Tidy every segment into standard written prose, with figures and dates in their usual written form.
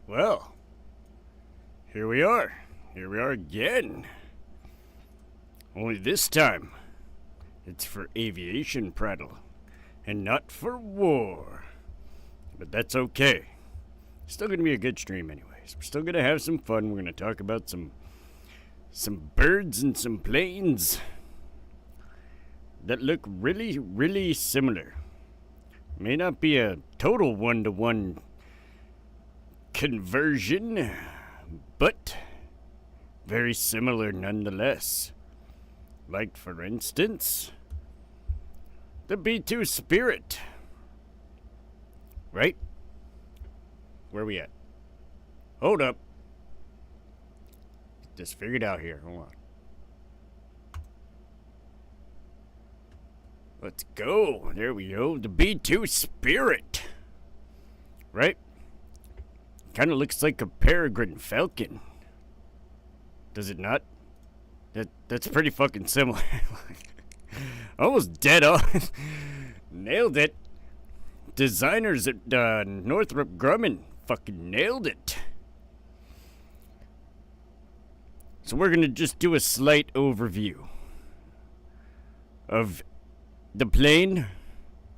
Well, here we are. Here we are again. Only this time, it's for Aviation Prattle, and not for war. But that's okay. Still gonna be a good stream anyways. We're still gonna have some fun. We're gonna talk about some birds and some planes that look really, really similar. May not be a total one-to-one conversion, but very similar nonetheless. Like, for instance, the B-2 Spirit. Right? Where are we at? Hold up. Get this figured out here. Hold on. Let's go. There we go. The B-2 Spirit. Right? Kind of looks like a peregrine falcon. Does it not? That's pretty fucking similar. Almost dead on. Nailed it. Designers at Northrop Grumman fucking nailed it. So we're going to just do a slight overview of the plane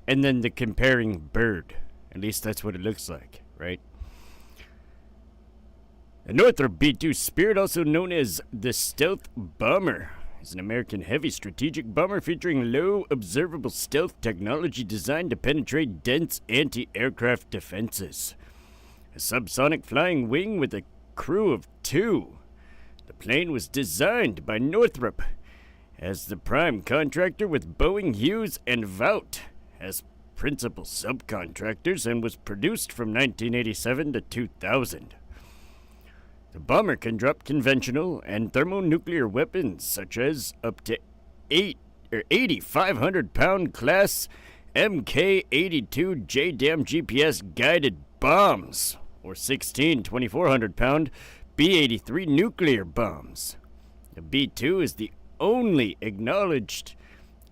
and then the comparing bird. At least that's what it looks like, right? The Northrop B-2 Spirit, also known as the Stealth Bomber, is an American heavy strategic bomber featuring low observable stealth technology designed to penetrate dense anti-aircraft defenses. A subsonic flying wing with a crew of 2. The plane was designed by Northrop as the prime contractor, with Boeing, Hughes, and Vought as principal subcontractors, and was produced from 1987 to 2000. The bomber can drop conventional and thermonuclear weapons such as up to 80 500-pound class Mk-82 JDAM GPS guided bombs, or 16 2,400-pound B-83 nuclear bombs. The B-2 is the only acknowledged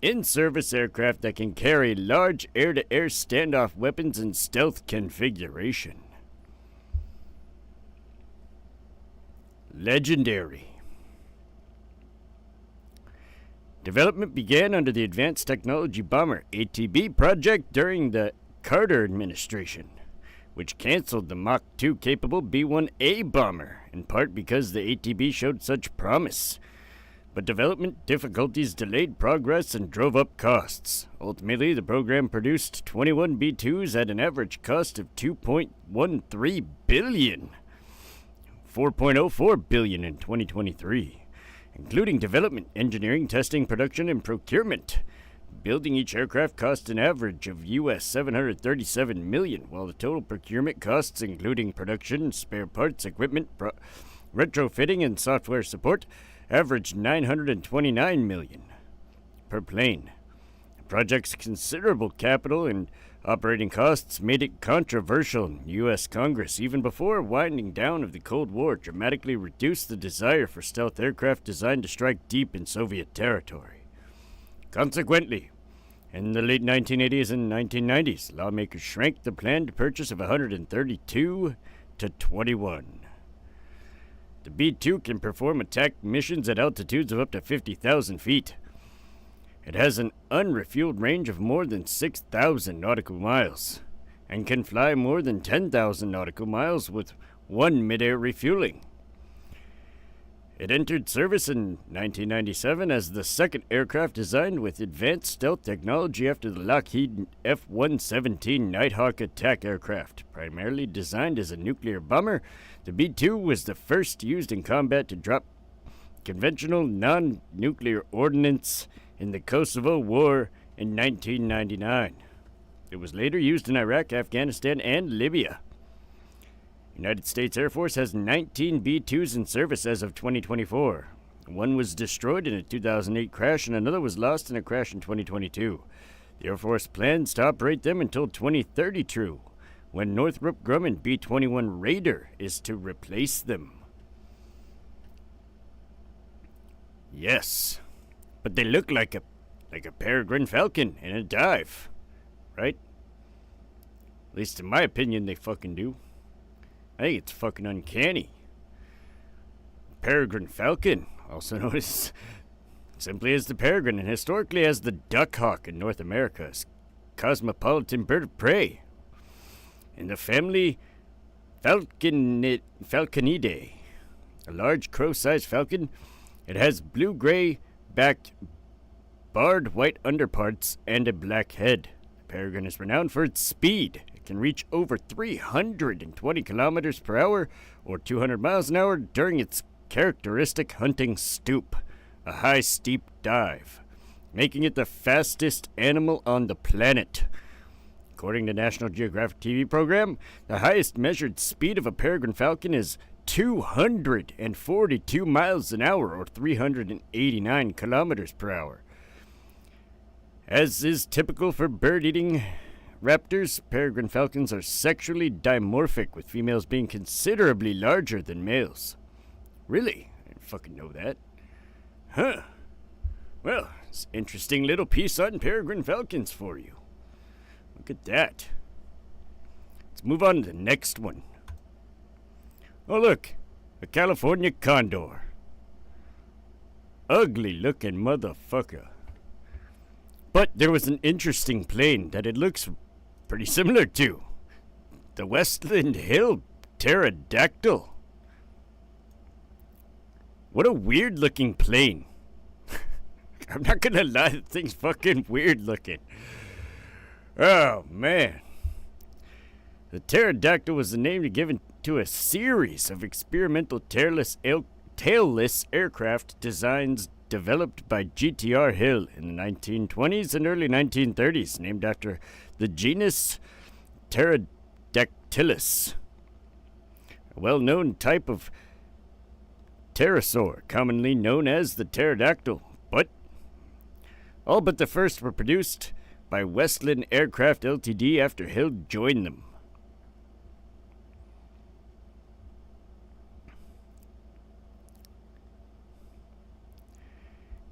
in-service aircraft that can carry large air-to-air standoff weapons in stealth configuration. Legendary. Development began under the Advanced Technology Bomber ATB project during the Carter administration, which canceled the Mach 2 capable B-1A bomber, in part because the ATB showed such promise. But development difficulties delayed progress and drove up costs. Ultimately, the program produced 21 B-2s at an average cost of $2.13 billion. $4.04 billion in 2023, including development, engineering, testing, production, and procurement. Building each aircraft cost an average of US $737 million, while the total procurement costs, including production, spare parts, equipment, retrofitting, and software support, averaged $929 million per plane. The project's considerable capital and operating costs made it controversial in U.S. Congress. Even before winding down of the Cold War, dramatically reduced the desire for stealth aircraft designed to strike deep in Soviet territory. Consequently, in the late 1980s and 1990s, lawmakers shrank the planned purchase of 132 to 21. The B-2 can perform attack missions at altitudes of up to 50,000 feet. It has an unrefueled range of more than 6,000 nautical miles and can fly more than 10,000 nautical miles with one mid-air refueling. It entered service in 1997 as the second aircraft designed with advanced stealth technology after the Lockheed F-117 Nighthawk attack aircraft. Primarily designed as a nuclear bomber, the B-2 was the first used in combat to drop conventional non-nuclear ordnance in the Kosovo War in 1999. It was later used in Iraq, Afghanistan, and Libya. United States Air Force has 19 B-2s in service as of 2024. One was destroyed in a 2008 crash, and another was lost in a crash in 2022. The Air Force plans to operate them until 2032, when Northrop Grumman B-21 Raider is to replace them. Yes, but they look like a peregrine falcon in a dive, right? At least in my opinion, they fucking do. I think it's fucking uncanny. Peregrine falcon, also known as simply as the peregrine and historically as the duck hawk in North America, is cosmopolitan bird of prey. In the family Falconidae, a large crow-sized falcon, it has blue-gray backed barred white underparts and a black head. The peregrine is renowned for its speed. It can reach over 320 kilometers per hour or 200 miles an hour during its characteristic hunting stoop, a high steep dive, making it the fastest animal on the planet. According to National Geographic TV program, the highest measured speed of a peregrine falcon is 242 miles an hour, or 389 kilometers per hour. As is typical for bird-eating raptors, peregrine falcons are sexually dimorphic, with females being considerably larger than males. Really? I didn't fucking know that. Huh. Well, it's an interesting little piece on peregrine falcons for you. Look at that. Let's move on to the next one. Oh, look. A California condor. Ugly looking motherfucker. But there was an interesting plane that it looks pretty similar to. The Westland Hill pterodactyl. What a weird looking plane. I'm not gonna lie, the thing's fucking weird looking. Oh, man. The pterodactyl was the name given to a series of experimental tailless aircraft designs developed by GTR Hill in the 1920s and early 1930s, named after the genus Pterodactylus, a well-known type of pterosaur, commonly known as the pterodactyl. But all but the first were produced by Westland Aircraft Ltd. After Hill joined them.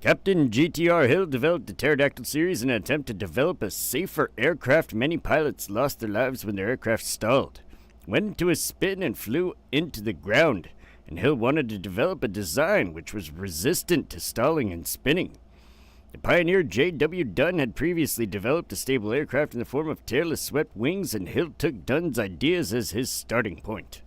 Captain GTR Hill developed the pterodactyl series in an attempt to develop a safer aircraft. Many pilots lost their lives when their aircraft stalled, went into a spin, and flew into the ground, and Hill wanted to develop a design which was resistant to stalling and spinning. The pioneer J.W. Dunn had previously developed a stable aircraft in the form of tailless swept wings, and Hill took Dunn's ideas as his starting point.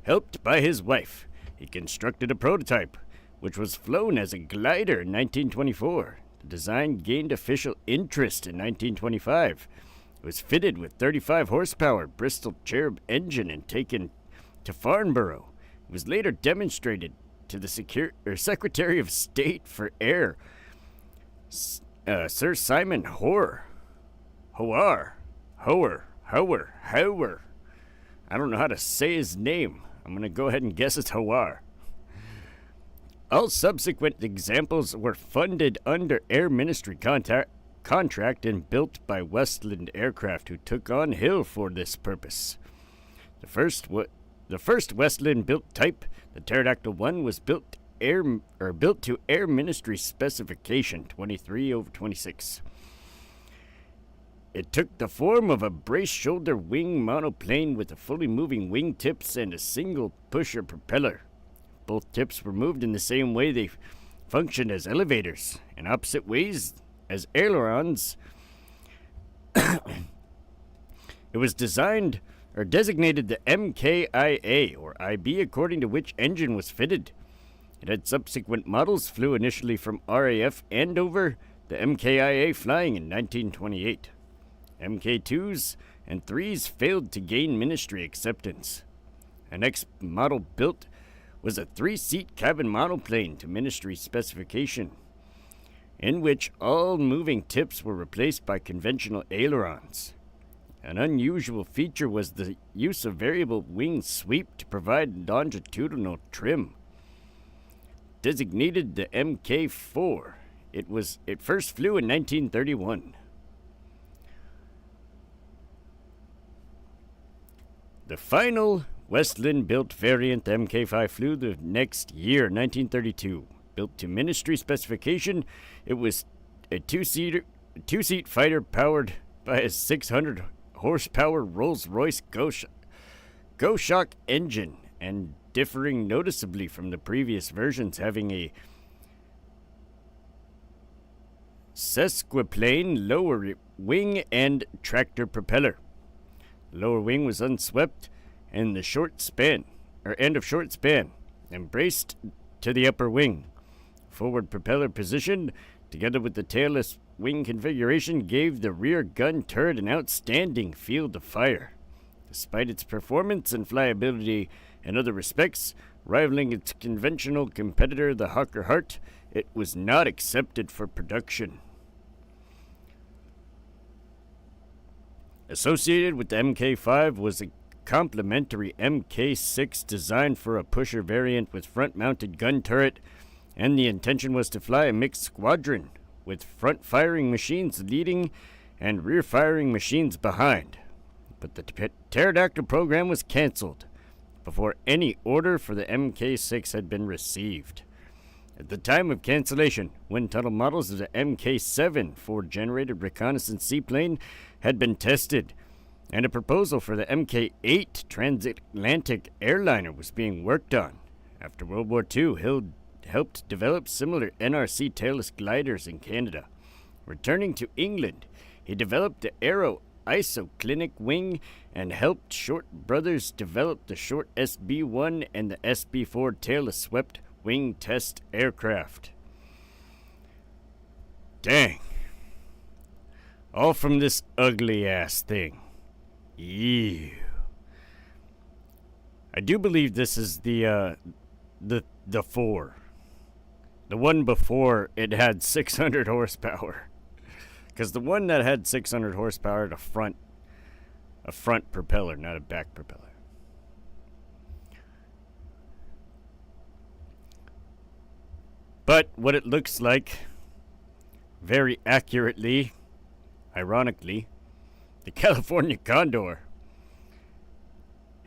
Helped by his wife, he constructed a prototype, which was flown as a glider in 1924. The design gained official interest in 1925. It was fitted with 35 horsepower Bristol Cherub engine and taken to Farnborough. It was later demonstrated to the Secretary of State for Air, Sir Simon Hoare. I don't know how to say his name. I'm going to go ahead and guess it's Hoare. All subsequent examples were funded under Air Ministry contract and built by Westland Aircraft, who took on Hill for this purpose. The first Westland built type, the Pterodactyl 1, was built to Air Ministry specification 23/26. It took the form of a brace shoulder wing monoplane with a fully moving wing tips and a single pusher propeller. Both tips were moved in the same way they functioned as elevators, in opposite ways as ailerons. It was designed or designated the MKIA or IB, according to which engine was fitted. It had subsequent models, flew initially from RAF Andover, the MKIA flying in 1928. MK2s and 3s failed to gain ministry acceptance. The next model built was a 3-seat cabin monoplane to ministry specification, in which all moving tips were replaced by conventional ailerons. An unusual feature was the use of variable wing sweep to provide longitudinal trim. Designated the Mk4, it first flew in 1931. The final Westland-built variant, the Mk5, flew the next year, 1932. Built to ministry specification, it was a two-seat fighter powered by a 600-horsepower Rolls-Royce Go-Shock engine, and differing noticeably from the previous versions, having a sesquiplane lower wing and tractor propeller. The lower wing was unswept and the end of short span, and braced to the upper wing. Forward propeller position, together with the tailless wing configuration, gave the rear gun turret an outstanding field of fire. Despite its performance and flyability in other respects, rivaling its conventional competitor, the Hawker Hart, it was not accepted for production. Associated with the Mk5 was a complementary Mk6 designed for a pusher variant with front-mounted gun turret, and the intention was to fly a mixed squadron, with front-firing machines leading and rear-firing machines behind. But the pterodactyl program was cancelled before any order for the Mk6 had been received. At the time of cancellation, wind tunnel models of the Mk7 four-generated reconnaissance seaplane had been tested, and a proposal for the Mk8 transatlantic airliner was being worked on. After World War II, Hill helped develop similar NRC tailless gliders in Canada. Returning to England, he developed the Aero Isoclinic wing and helped Short Brothers develop the Short SB-1 and the SB-4 tailless swept wing test aircraft. Dang. All from this ugly ass thing. Ew. I do believe this is the 4. The one before it had 600 horsepower. Because the one that had 600 horsepower had a front propeller, not a back propeller. But what it looks like, very accurately, ironically, the California condor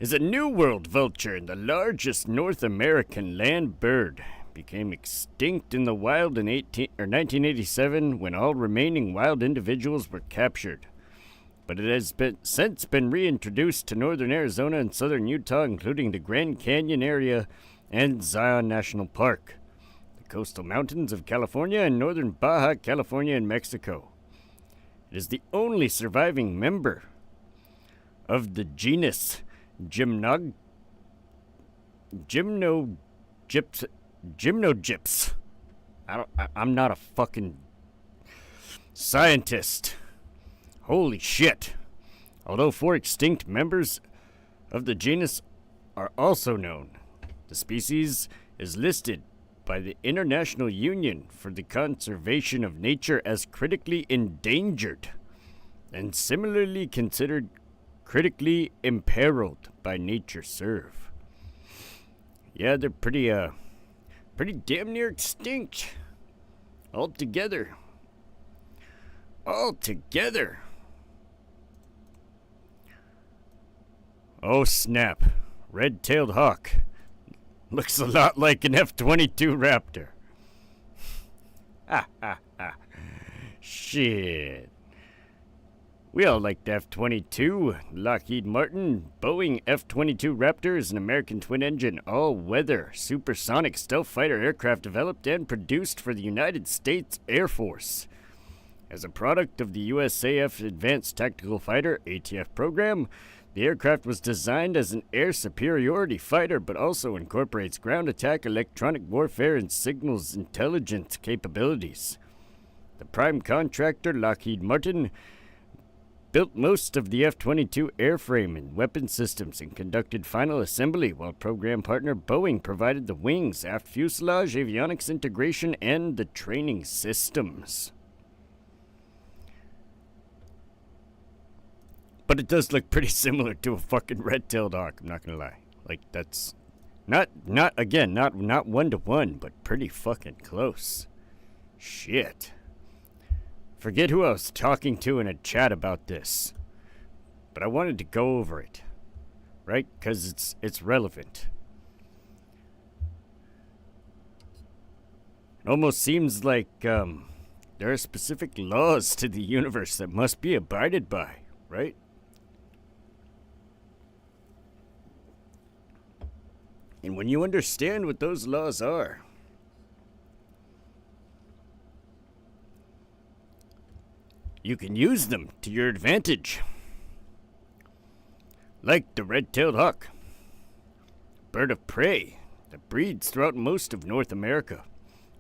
is a New World vulture and the largest North American land bird. Became extinct in the wild in 1987 when all remaining wild individuals were captured. But it has since been reintroduced to northern Arizona and southern Utah, including the Grand Canyon area and Zion National Park, the coastal mountains of California, and northern Baja California and Mexico. It is the only surviving member of the genus Gymnogyps. I'm not a fucking scientist. Holy shit. Although 4 extinct members of the genus are also known, the species is listed by the International Union for the Conservation of Nature as critically endangered and similarly considered critically imperiled by NatureServe. Yeah, they're pretty damn near extinct. Altogether. Oh snap. Red-tailed hawk. Looks a lot like an F-22 Raptor. Shit. We all like the F-22. Lockheed Martin, Boeing F-22 Raptor is an American twin-engine, all-weather, supersonic stealth fighter aircraft developed and produced for the United States Air Force. As a product of the USAF Advanced Tactical Fighter, ATF program, the aircraft was designed as an air superiority fighter, but also incorporates ground attack, electronic warfare, and signals intelligence capabilities. The prime contractor, Lockheed Martin, built most of the F-22 airframe and weapon systems and conducted final assembly, while program partner Boeing provided the wings, aft fuselage, avionics integration, and the training systems. But it does look pretty similar to a fucking red-tailed hawk, I'm not gonna lie. Like, that's not 1-to-1, but pretty fucking close. Shit. Forget who I was talking to in a chat about this, but I wanted to go over it, right? Because it's relevant. It almost seems like there are specific laws to the universe that must be abided by, right? And when you understand what those laws are, you can use them to your advantage. Like the red-tailed hawk, bird of prey that breeds throughout most of North America,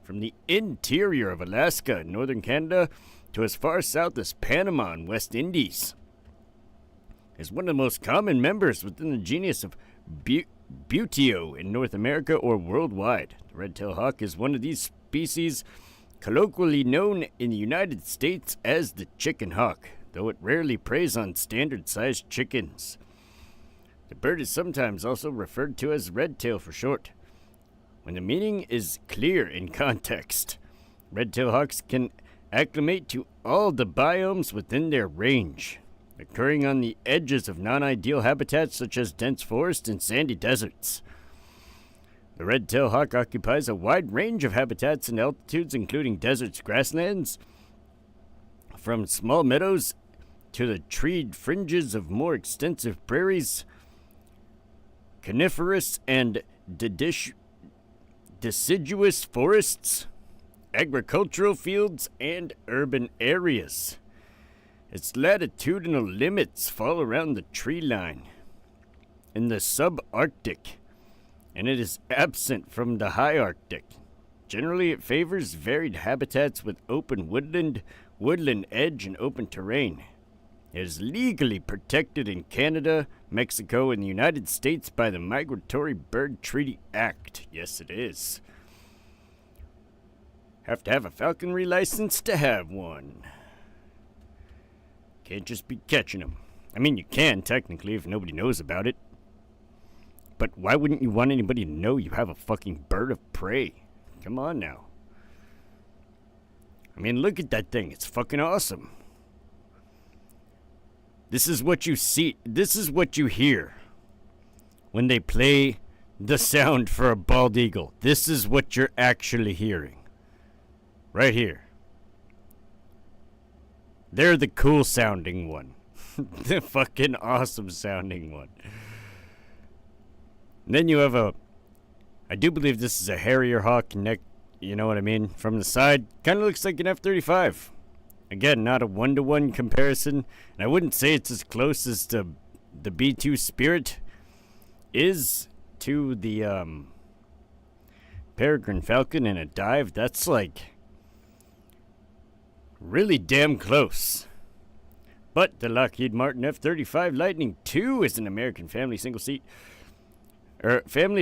from the interior of Alaska and northern Canada to as far south as Panama and West Indies. Is one of the most common members within the genus of Buteo in North America or worldwide. The red-tailed hawk is one of these species, colloquially known in the United States as the chicken hawk, though it rarely preys on standard-sized chickens. The bird is sometimes also referred to as red-tail for short, when the meaning is clear in context. Red-tailed hawks can acclimate to all the biomes within their range, occurring on the edges of non-ideal habitats such as dense forests and sandy deserts. The red-tailed hawk occupies a wide range of habitats and altitudes, including deserts, grasslands, from small meadows to the treed fringes of more extensive prairies, coniferous and deciduous forests, agricultural fields, and urban areas. Its latitudinal limits fall around the tree line in the subarctic, and it is absent from the high Arctic. Generally, it favors varied habitats with open woodland edge, and open terrain. It is legally protected in Canada, Mexico, and the United States by the Migratory Bird Treaty Act. Yes, it is. Have to have a falconry license to have one. Can't just be catching them. I mean, you can, technically, if nobody knows about it. But why wouldn't you want anybody to know you have a fucking bird of prey? Come on now. I mean, look at that thing. It's fucking awesome. This is what you see. This is what you hear when they play the sound for a bald eagle. This is what you're actually hearing. Right here. They're the cool sounding one. The fucking awesome sounding one. And then you have I do believe this is a Harrier hawk neck, you know what I mean? From the side, kind of looks like an F-35. Again, not a one-to-one comparison, and I wouldn't say it's as close as the B-2 Spirit is to the Peregrine Falcon in a dive. That's like really damn close. But the Lockheed Martin F-35 Lightning II is an American family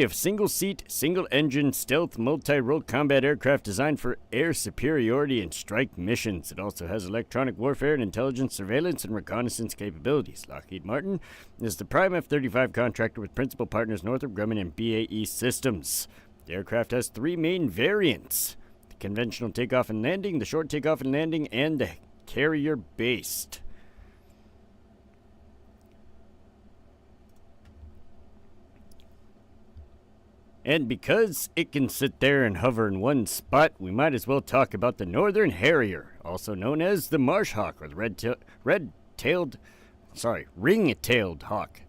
of single-seat, single-engine, stealth, multi-role combat aircraft designed for air superiority and strike missions. It also has electronic warfare and intelligence, surveillance, and reconnaissance capabilities. Lockheed Martin is the prime F-35 contractor with principal partners Northrop Grumman and BAE Systems. The aircraft has three main variants: the conventional takeoff and landing, the short takeoff and landing, and the carrier-based. And because it can sit there and hover in one spot, we might as well talk about the Northern Harrier, also known as the marsh hawk or the ring-tailed hawk.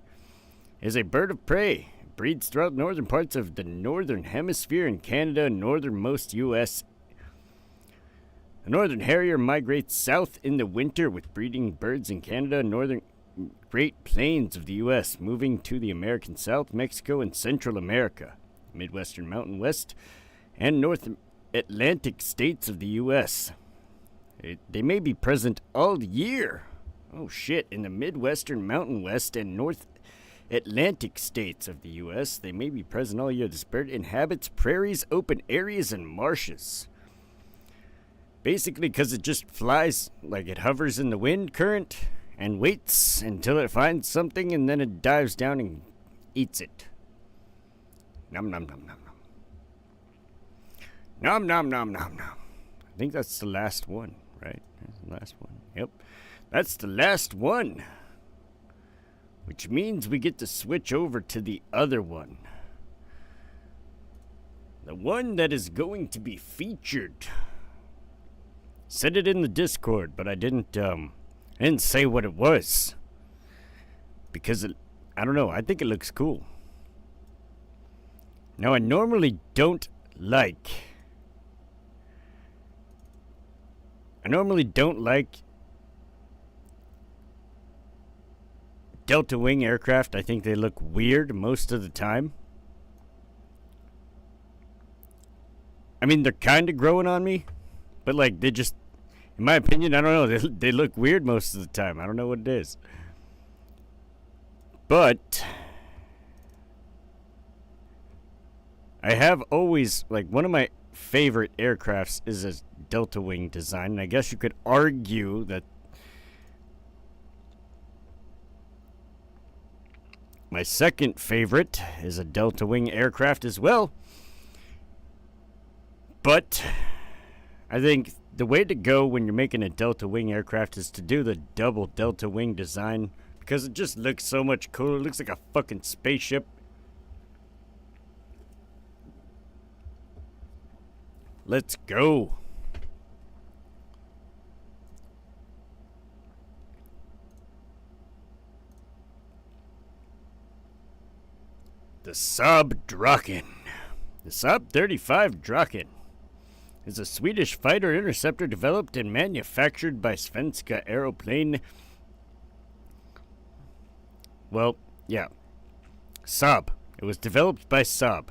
It is a bird of prey. It breeds throughout northern parts of the northern hemisphere in Canada and northernmost U.S. The Northern Harrier migrates south in the winter with breeding birds in Canada and northern Great Plains of the U.S., moving to the American South, Mexico, and Central America, Midwestern Mountain West, and North Atlantic states of the U.S. They may be present all year. Oh shit, in the Midwestern Mountain West and North Atlantic states of the U.S., they may be present all year. This bird inhabits prairies, open areas, and marshes. Basically because it just flies, like it hovers in the wind current and waits until it finds something, and then it dives down and eats it. Nom nom nom nom nom. Nom nom nom nom nom. I think that's the last one, right? That's the last one. Yep. That's the last one. Which means we get to switch over to the other one. The one that is going to be featured. Said it in the Discord, but I didn't say what it was. Because I don't know, I think it looks cool. Now, I normally don't like Delta Wing aircraft. I think they look weird most of the time. I mean, they're kind of growing on me, but like they just, in my opinion, I don't know, they look weird most of the time. I don't know what it is. But I have always, like, one of my favorite aircrafts is a Delta Wing design, and I guess you could argue that My second favorite is a Delta Wing aircraft as well. But I think the way to go when you're making a Delta Wing aircraft is to do the double Delta Wing design, because it just looks so much cooler. It looks like a fucking spaceship. Let's go. The Saab Draken. The Saab 35 Draken is a Swedish fighter interceptor developed and manufactured by Svenska Aeroplane. Well, yeah. Saab. It was developed by Saab.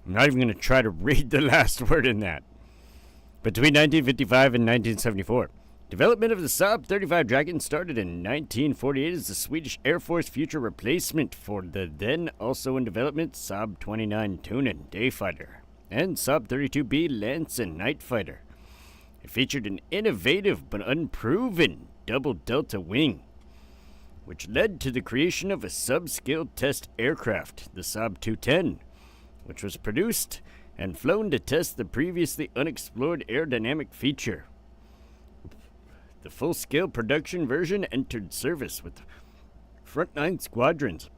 I'm not even going to try to read the last word in that. Between 1955 and 1974. Development of the Saab 35 Draken started in 1948 as the Swedish Air Force future replacement for the then also in development Saab 29 Tunen day fighter and Saab 32B Lansen night fighter. It featured an innovative but unproven double delta wing, which led to the creation of a subscale test aircraft, the Saab 210, which was produced and flown to test the previously unexplored aerodynamic feature. The full-scale production version entered service with frontline squadrons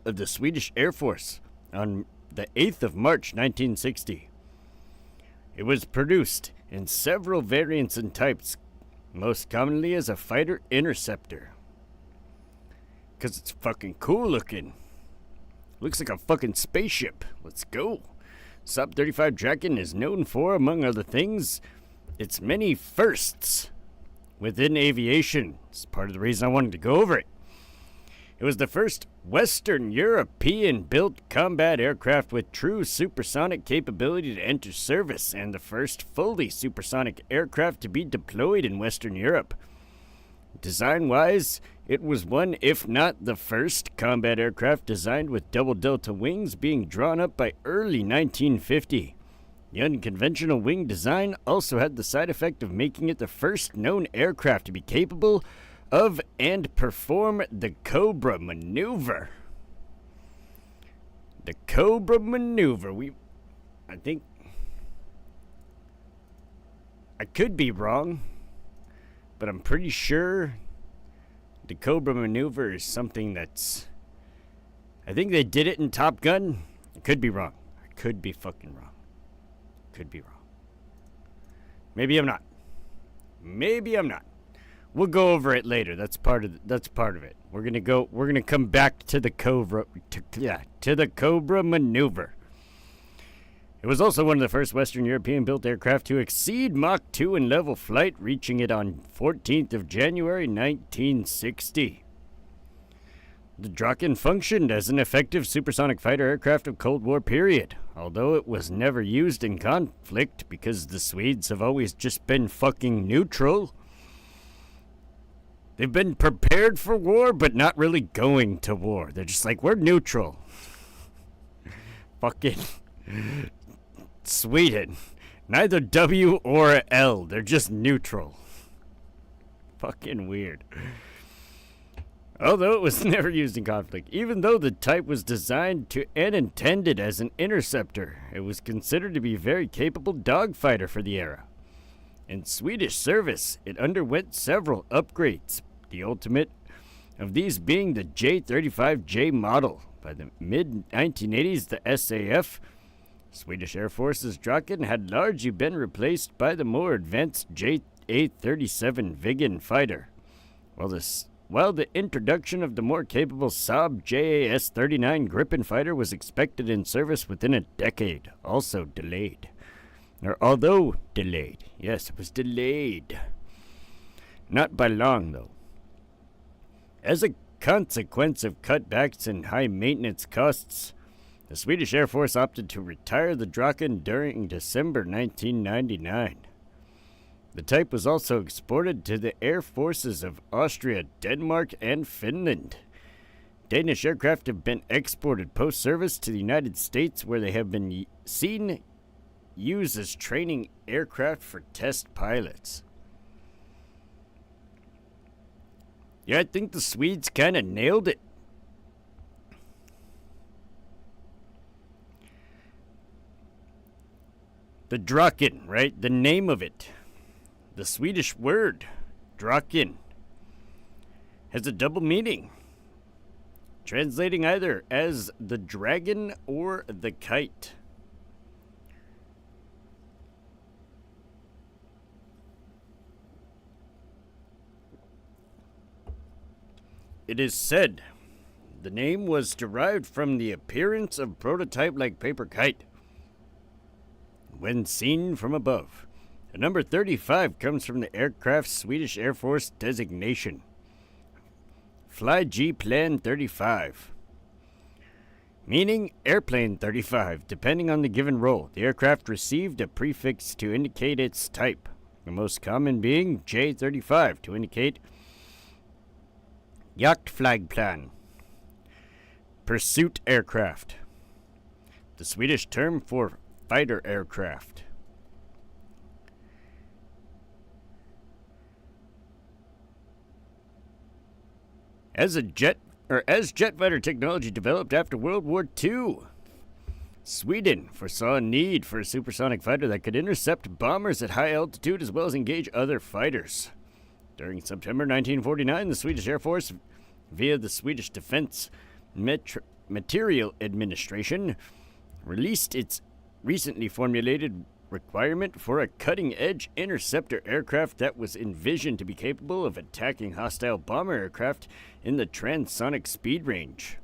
of the Swedish Air Force on the 8th of March 1960. It was produced in several variants and types, most commonly as a fighter interceptor. Because it's fucking cool looking. Looks like a fucking spaceship. Let's go. Saab 35 Draken is known for, among other things, its many firsts within aviation. It's part of the reason I wanted to go over it. It was the first Western European-built combat aircraft with true supersonic capability to enter service, and the first fully supersonic aircraft to be deployed in Western Europe. Design-wise, it was one, if not the first, combat aircraft designed with double delta wings being drawn up by early 1950. The unconventional wing design also had the side effect of making it the first known aircraft to be capable of and perform the Cobra maneuver. The Cobra maneuver. I think I could be wrong, but I'm pretty sure the Cobra maneuver is something that's, I think they did it in Top Gun. I could be wrong. I could be fucking wrong. Could be wrong. Maybe I'm not. Maybe I'm not. We'll go over it later. That's part of it. We're gonna come back to the Cobra to the Cobra maneuver. It was also one of the first Western European built aircraft to exceed Mach 2 in level flight, reaching it on 14th of January 1960. The Draken functioned as an effective supersonic fighter aircraft of Cold War period, although it was never used in conflict because the Swedes have always just been fucking neutral. They've been prepared for war, but not really going to war. They're just like, we're neutral. Fucking Sweden. Neither W or L. They're just neutral. Fucking weird. Although it was never used in conflict, even though the type was designed to and intended as an interceptor, it was considered to be a very capable dogfighter for the era. In Swedish service, it underwent several upgrades, the ultimate of these being the J-35J model. By the mid-1980s, the SAF, Swedish Air Force's Draken, had largely been replaced by the more advanced J-37 Viggen fighter, while the introduction of the more capable Saab JAS-39 Gripen fighter was expected in service within a decade, also delayed. Although delayed. Yes, it was delayed. Not by long, though. As a consequence of cutbacks and high maintenance costs, the Swedish Air Force opted to retire the Draken during December 1999. The type was also exported to the air forces of Austria, Denmark, and Finland. Danish aircraft have been exported post-service to the United States, where they have been seen used as training aircraft for test pilots. Yeah, I think the Swedes kind of nailed it. The Draken, right? The name of it. The Swedish word, Draken, has a double meaning, translating either as the dragon or the kite. It is said the name was derived from the appearance of prototype-like paper kite when seen from above. The number 35 comes from the aircraft's Swedish Air Force designation, Fly G Plan 35, meaning Airplane 35, depending on the given role. The aircraft received a prefix to indicate its type, the most common being J-35 to indicate Jaktflygplan, pursuit aircraft, the Swedish term for fighter aircraft. As jet fighter technology developed after World War II, Sweden foresaw a need for a supersonic fighter that could intercept bombers at high altitude as well as engage other fighters. During September 1949, the Swedish Air Force, via the Swedish Defense Material Administration, released its recently formulated requirement for a cutting-edge interceptor aircraft that was envisioned to be capable of attacking hostile bomber aircraft in the transonic speed range.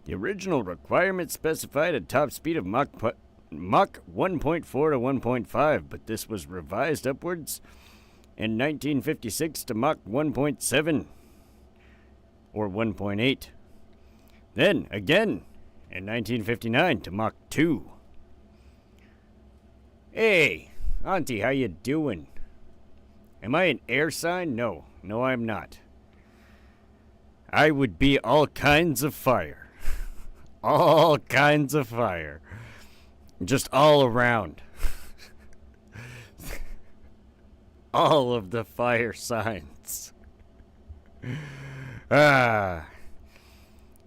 The original requirement specified a top speed of Mach 1.4 to 1.5, but this was revised upwards in 1956 to Mach 1.7 or 1.8. Then, again, in 1959 to Mach 2. Hey, Auntie, how you doing? Am I an air sign? No, I'm not. I would be all kinds of fire. All kinds of fire. Just all around. All of the fire signs.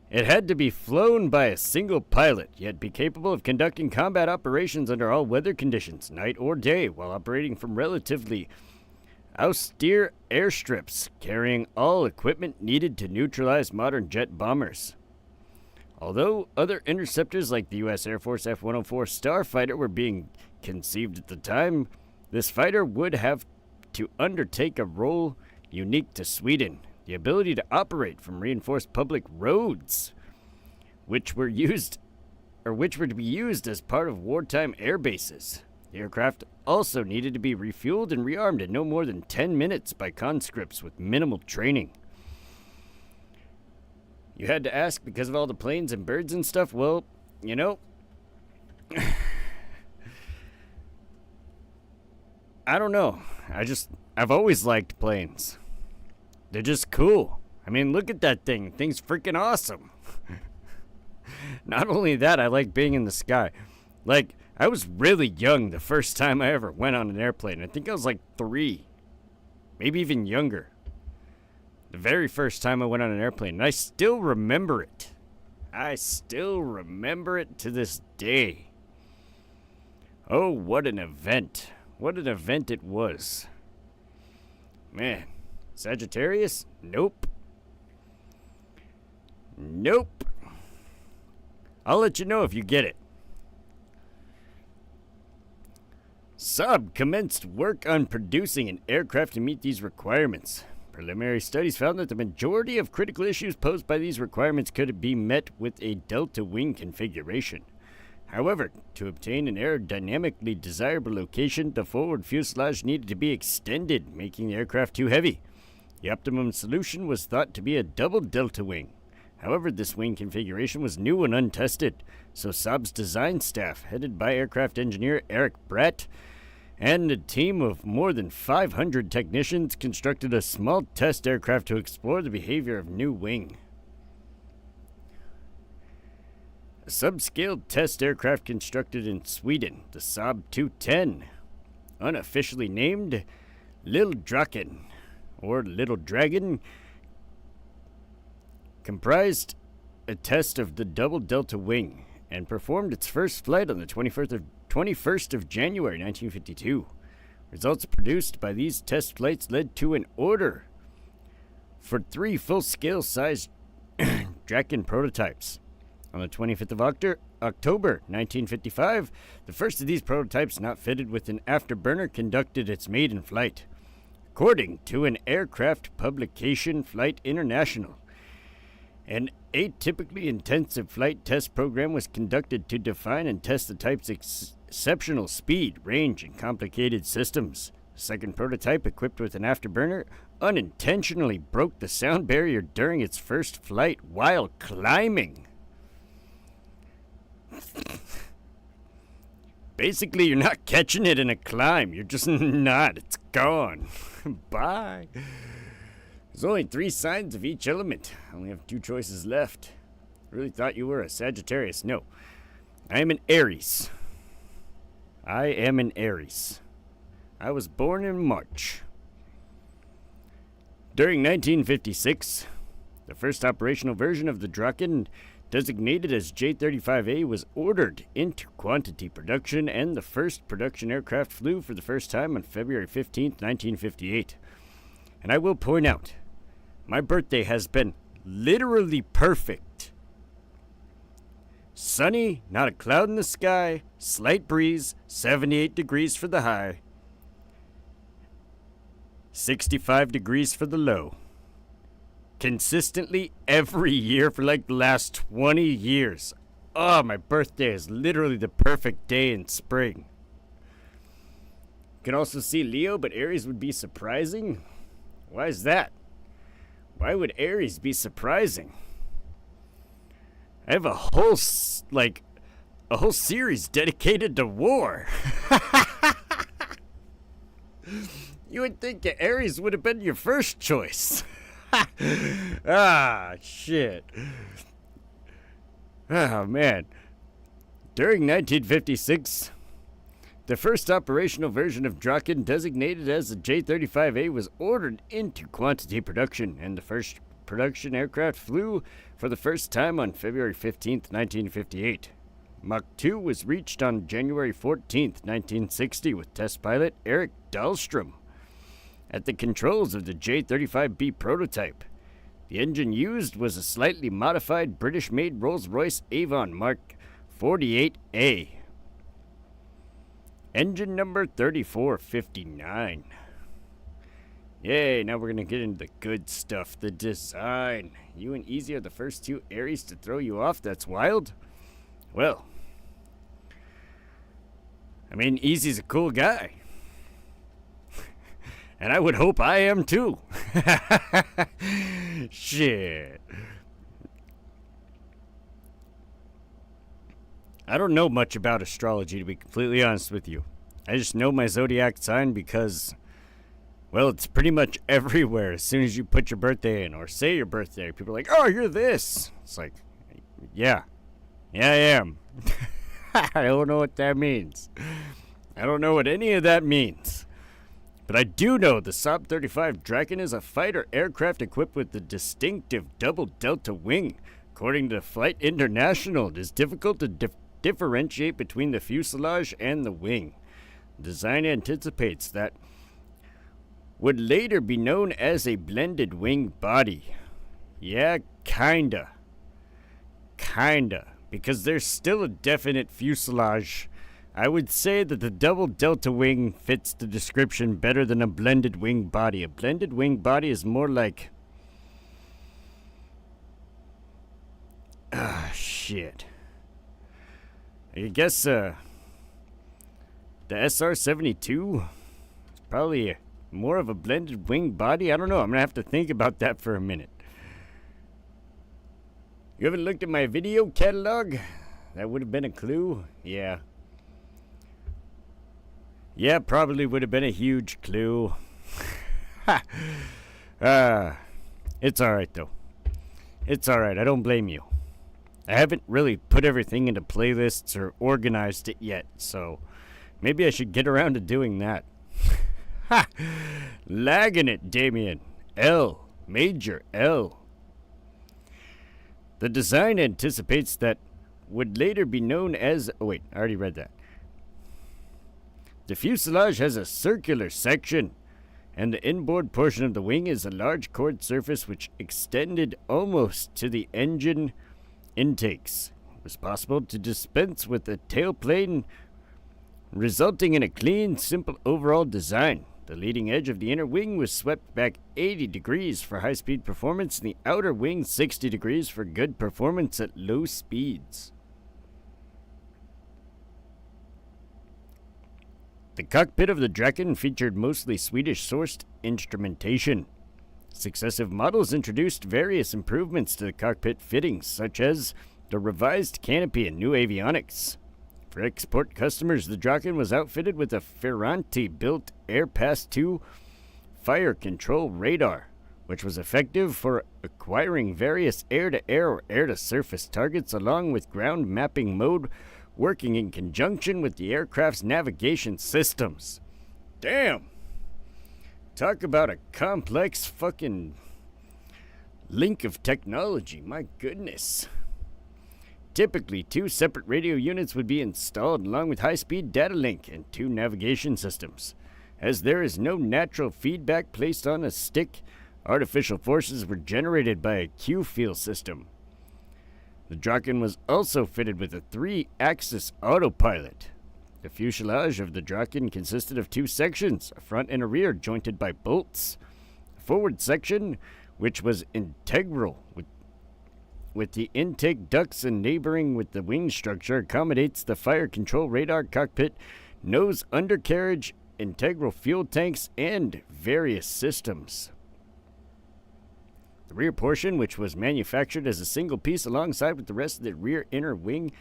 It had to be flown by a single pilot, yet be capable of conducting combat operations under all weather conditions, night or day, while operating from relatively austere airstrips, carrying all equipment needed to neutralize modern jet bombers. Although other interceptors like the U.S. Air Force F-104 Starfighter were being conceived at the time, this fighter would have to undertake a role unique to Sweden, the ability to operate from reinforced public roads, which were to be used as part of wartime air bases. The aircraft also needed to be refueled and rearmed in no more than 10 minutes by conscripts with minimal training. You had to ask because of all the planes and birds and stuff? Well, you know, I don't know. I've always liked planes. They're just cool. I mean, look at that thing. Thing's freaking awesome. Not only that, I like being in the sky. Like, I was really young the first time I ever went on an airplane. I think I was like 3. Maybe even younger. The very first time I went on an airplane. And I still remember it. I still remember it to this day. Oh, what an event. What an event it was. Man. Sagittarius? Nope. Nope. I'll let you know if you get it. Saab commenced work on producing an aircraft to meet these requirements. Preliminary studies found that the majority of critical issues posed by these requirements could be met with a delta wing configuration. However, to obtain an aerodynamically desirable location, the forward fuselage needed to be extended, making the aircraft too heavy. The optimum solution was thought to be a double delta wing. However, this wing configuration was new and untested, so Saab's design staff, headed by aircraft engineer Eric Bratt, and a team of more than 500 technicians, constructed a small test aircraft to explore the behavior of new wing. A subscaled test aircraft constructed in Sweden, the Saab 210, unofficially named Little Draken, or Little Dragon, comprised a test of the double delta wing and performed its first flight on the 21st of January 1952. Results produced by these test flights led to an order for 3 full-scale sized Draken prototypes. On the 25th of October 1955, the first of these prototypes not fitted with an afterburner conducted its maiden flight. According to an aircraft publication, Flight International, an atypically intensive flight test program was conducted to define and test the type's exceptional speed, range, and complicated systems. The second prototype, equipped with an afterburner, unintentionally broke the sound barrier during its first flight while climbing. Basically, you're not catching it in a climb. You're just not. It's gone. Bye. There's only 3 signs of each element. I only have 2 choices left. Really thought you were a Sagittarius. No. I am an Aries. I was born in March. During 1956, the first operational version of the Draken, designated as J-35A, was ordered into quantity production, and the first production aircraft flew for the first time on February 15, 1958. And I will point out, my birthday has been literally perfect. Sunny, not a cloud in the sky, slight breeze, 78 degrees for the high, 65 degrees for the low. Consistently every year for like the last 20 years. Oh, my birthday is literally the perfect day in spring. You can also see Leo, but Aries would be surprising. Why is that? Why would Aries be surprising? I have a whole series dedicated to war. You would think Aries would have been your first choice. Ah, shit. Oh, man. During 1956, the first operational version of Draken, designated as the J-35A, was ordered into quantity production, and the first production aircraft flew for the first time on February 15th, 1958. Mach 2 was reached on January 14th, 1960, with test pilot Eric Dahlstrom at the controls of the J-35B prototype. The engine used was a slightly modified British-made Rolls-Royce Avon Mark 48A. Engine number 3459. Yay, now we're going to get into the good stuff, the design. You and Easy are the first 2 Aries to throw you off. That's wild. Well, I mean, Easy's a cool guy. And I would hope I am too. Shit. I don't know much about astrology, to be completely honest with you. I just know my zodiac sign because, well, it's pretty much everywhere. As soon as you put your birthday in or say your birthday, people are like, oh, you're this. It's like, yeah, I am. I don't know what that means. I don't know what any of that means. But I do know the Saab 35 Draken is a fighter aircraft equipped with the distinctive double delta wing. According to Flight International, it is difficult to differentiate between the fuselage and the wing. The design anticipates that would later be known as a blended wing body. Yeah, kinda. Because there's still a definite fuselage. I would say that the double delta wing fits the description better than a blended wing body. A blended wing body is more like... shit. I guess, the SR-72 is probably more of a blended wing body. I don't know. I'm going to have to think about that for a minute. You haven't looked at my video catalog? That would have been a clue. Yeah. Yeah, probably would have been a huge clue. It's alright, though. It's alright. I don't blame you. I haven't really put everything into playlists or organized it yet, so maybe I should get around to doing that. Ha! Lagging it, Damien. L. Major L. The design anticipates that would later be known as... Oh, wait, I already read that. The fuselage has a circular section, and the inboard portion of the wing is a large chord surface which extended almost to the engine intakes. It was possible to dispense with a tailplane, resulting in a clean, simple overall design. The leading edge of the inner wing was swept back 80 degrees for high-speed performance, and the outer wing 60 degrees for good performance at low speeds. The cockpit of the Draken featured mostly Swedish-sourced instrumentation. Successive models introduced various improvements to the cockpit fittings, such as the revised canopy and new avionics. For export customers, the Draken was outfitted with a Ferranti-built Airpass 2 fire control radar, which was effective for acquiring various air-to-air or air-to-surface targets, along with ground mapping mode, working in conjunction with the aircraft's navigation systems. Damn! Talk about a complex fucking link of technology, my goodness. Typically, 2 separate radio units would be installed along with high-speed data link and 2 navigation systems. As there is no natural feedback placed on a stick, artificial forces were generated by a Q-field system. The Draken was also fitted with a 3-axis autopilot. The fuselage of the Draken consisted of 2 sections, a front and a rear, jointed by bolts. The forward section, which was integral with the intake ducts and neighboring with the wing structure, accommodates the fire control radar, cockpit, nose, undercarriage, integral fuel tanks, and various systems. The rear portion, which was manufactured as a single piece alongside with the rest of the rear inner wing,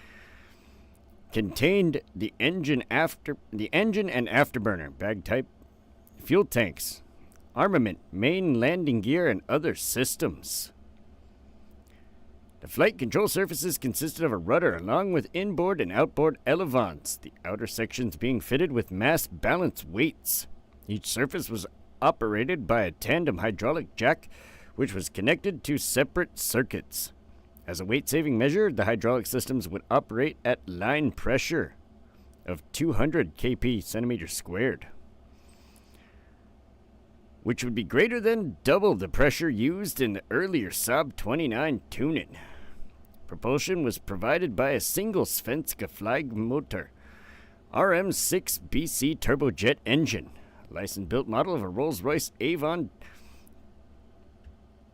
contained the engine and afterburner, bag type, fuel tanks, armament, main landing gear, and other systems. The flight control surfaces consisted of a rudder along with inboard and outboard elevons, the outer sections being fitted with mass balance weights. Each surface was operated by a tandem hydraulic jack, which was connected to separate circuits. As a weight-saving measure, the hydraulic systems would operate at line pressure of 200 kp centimeters squared, which would be greater than double the pressure used in the earlier Saab 29 tuning. Propulsion was provided by a single Svenska flag motor, RM6 BC turbojet engine, a license-built model of a Rolls-Royce Avon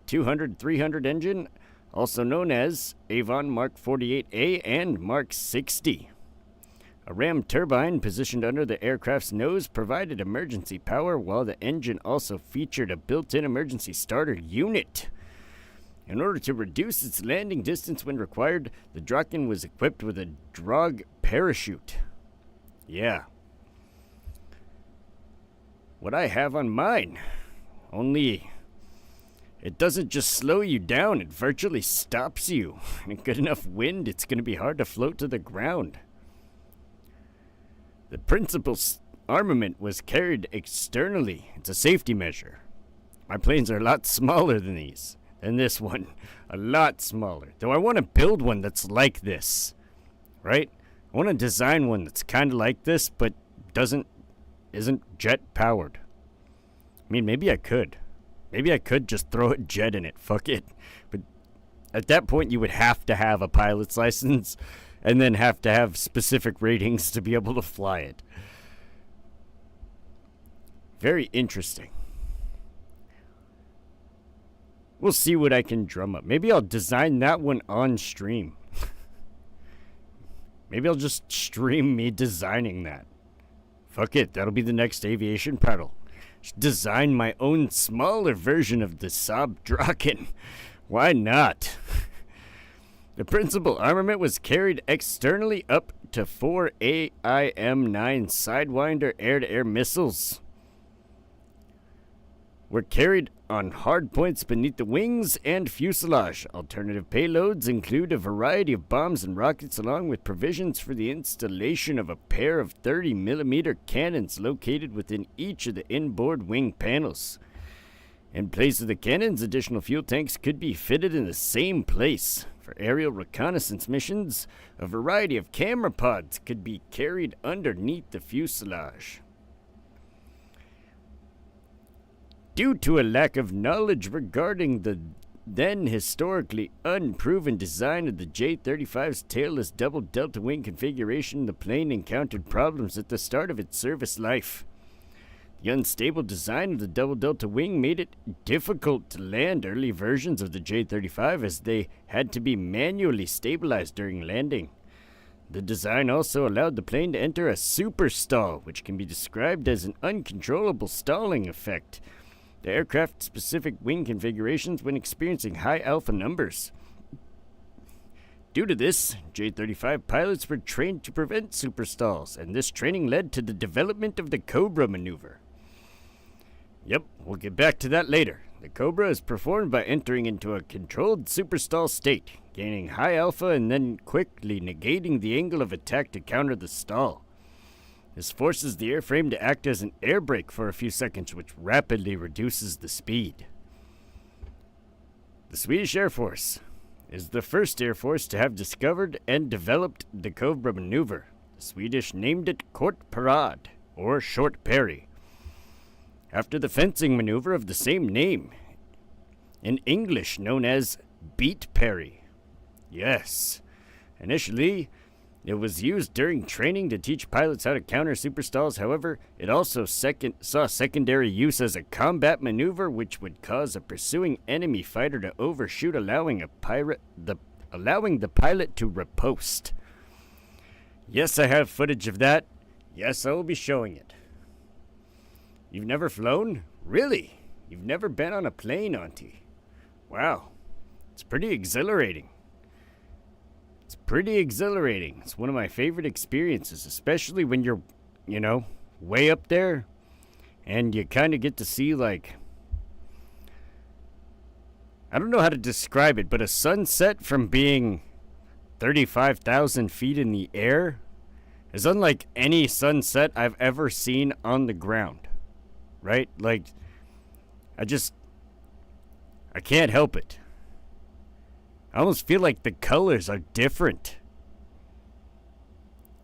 200-300 engine, also known as Avon Mark 48A and Mark 60. A ram turbine positioned under the aircraft's nose provided emergency power, while the engine also featured a built-in emergency starter unit. In order to reduce its landing distance when required, the Draken was equipped with a drag parachute. Yeah. What I have on mine. Only it doesn't just slow you down, it virtually stops you. In good enough wind, it's going to be hard to float to the ground. The principal armament was carried externally. It's a safety measure. My planes are a lot smaller than these. Than this one. A lot smaller. Though I want to build one that's like this. Right? I want to design one that's kind of like this, but isn't jet powered. I mean, maybe I could. Maybe I could just throw a jet in it. Fuck it. But at that point, you would have to have a pilot's license and then have to have specific ratings to be able to fly it. Very interesting. We'll see what I can drum up. Maybe I'll design that one on stream. Maybe I'll just stream me designing that. Fuck it. That'll be the next Aviation Prattle. Just design my own smaller version of the Saab Draken. Why not? The principal armament was carried externally up to 4 AIM-9 Sidewinder air-to-air missiles. Were carried on hard points beneath the wings and fuselage. Alternative payloads include a variety of bombs and rockets, along with provisions for the installation of a pair of 30mm cannons located within each of the inboard wing panels. In place of the cannons, additional fuel tanks could be fitted in the same place. For aerial reconnaissance missions, a variety of camera pods could be carried underneath the fuselage. Due to a lack of knowledge regarding the then historically unproven design of the J-35's tailless double delta wing configuration, the plane encountered problems at the start of its service life. The unstable design of the double delta wing made it difficult to land early versions of the J-35 as they had to be manually stabilized during landing. The design also allowed the plane to enter a super stall, which can be described as an uncontrollable stalling effect. The aircraft-specific wing configurations when experiencing high alpha numbers. Due to this, J-35 pilots were trained to prevent superstalls, and this training led to the development of the Cobra maneuver. Yep, we'll get back to that later. The Cobra is performed by entering into a controlled superstall state, gaining high alpha and then quickly negating the angle of attack to counter the stall. This forces the airframe to act as an air brake for a few seconds, which rapidly reduces the speed. The Swedish Air Force is the first air force to have discovered and developed the Cobra maneuver. The Swedish named it Kort Parad, or Short Parry, after the fencing maneuver of the same name, in English known as Beat Parry. Yes, initially it was used during training to teach pilots how to counter superstalls. However, it also saw secondary use as a combat maneuver, which would cause a pursuing enemy fighter to overshoot, allowing the pilot to riposte. Yes, I have footage of that. Yes, I will be showing it. You've never flown? Really? You've never been on a plane, Auntie? Wow. It's pretty exhilarating. It's one of my favorite experiences, especially when you're, way up there and you kind of get to see, like, I don't know how to describe it, but a sunset from being 35,000 feet in the air is unlike any sunset I've ever seen on the ground, right? Like, I can't help it. I almost feel like the colors are different.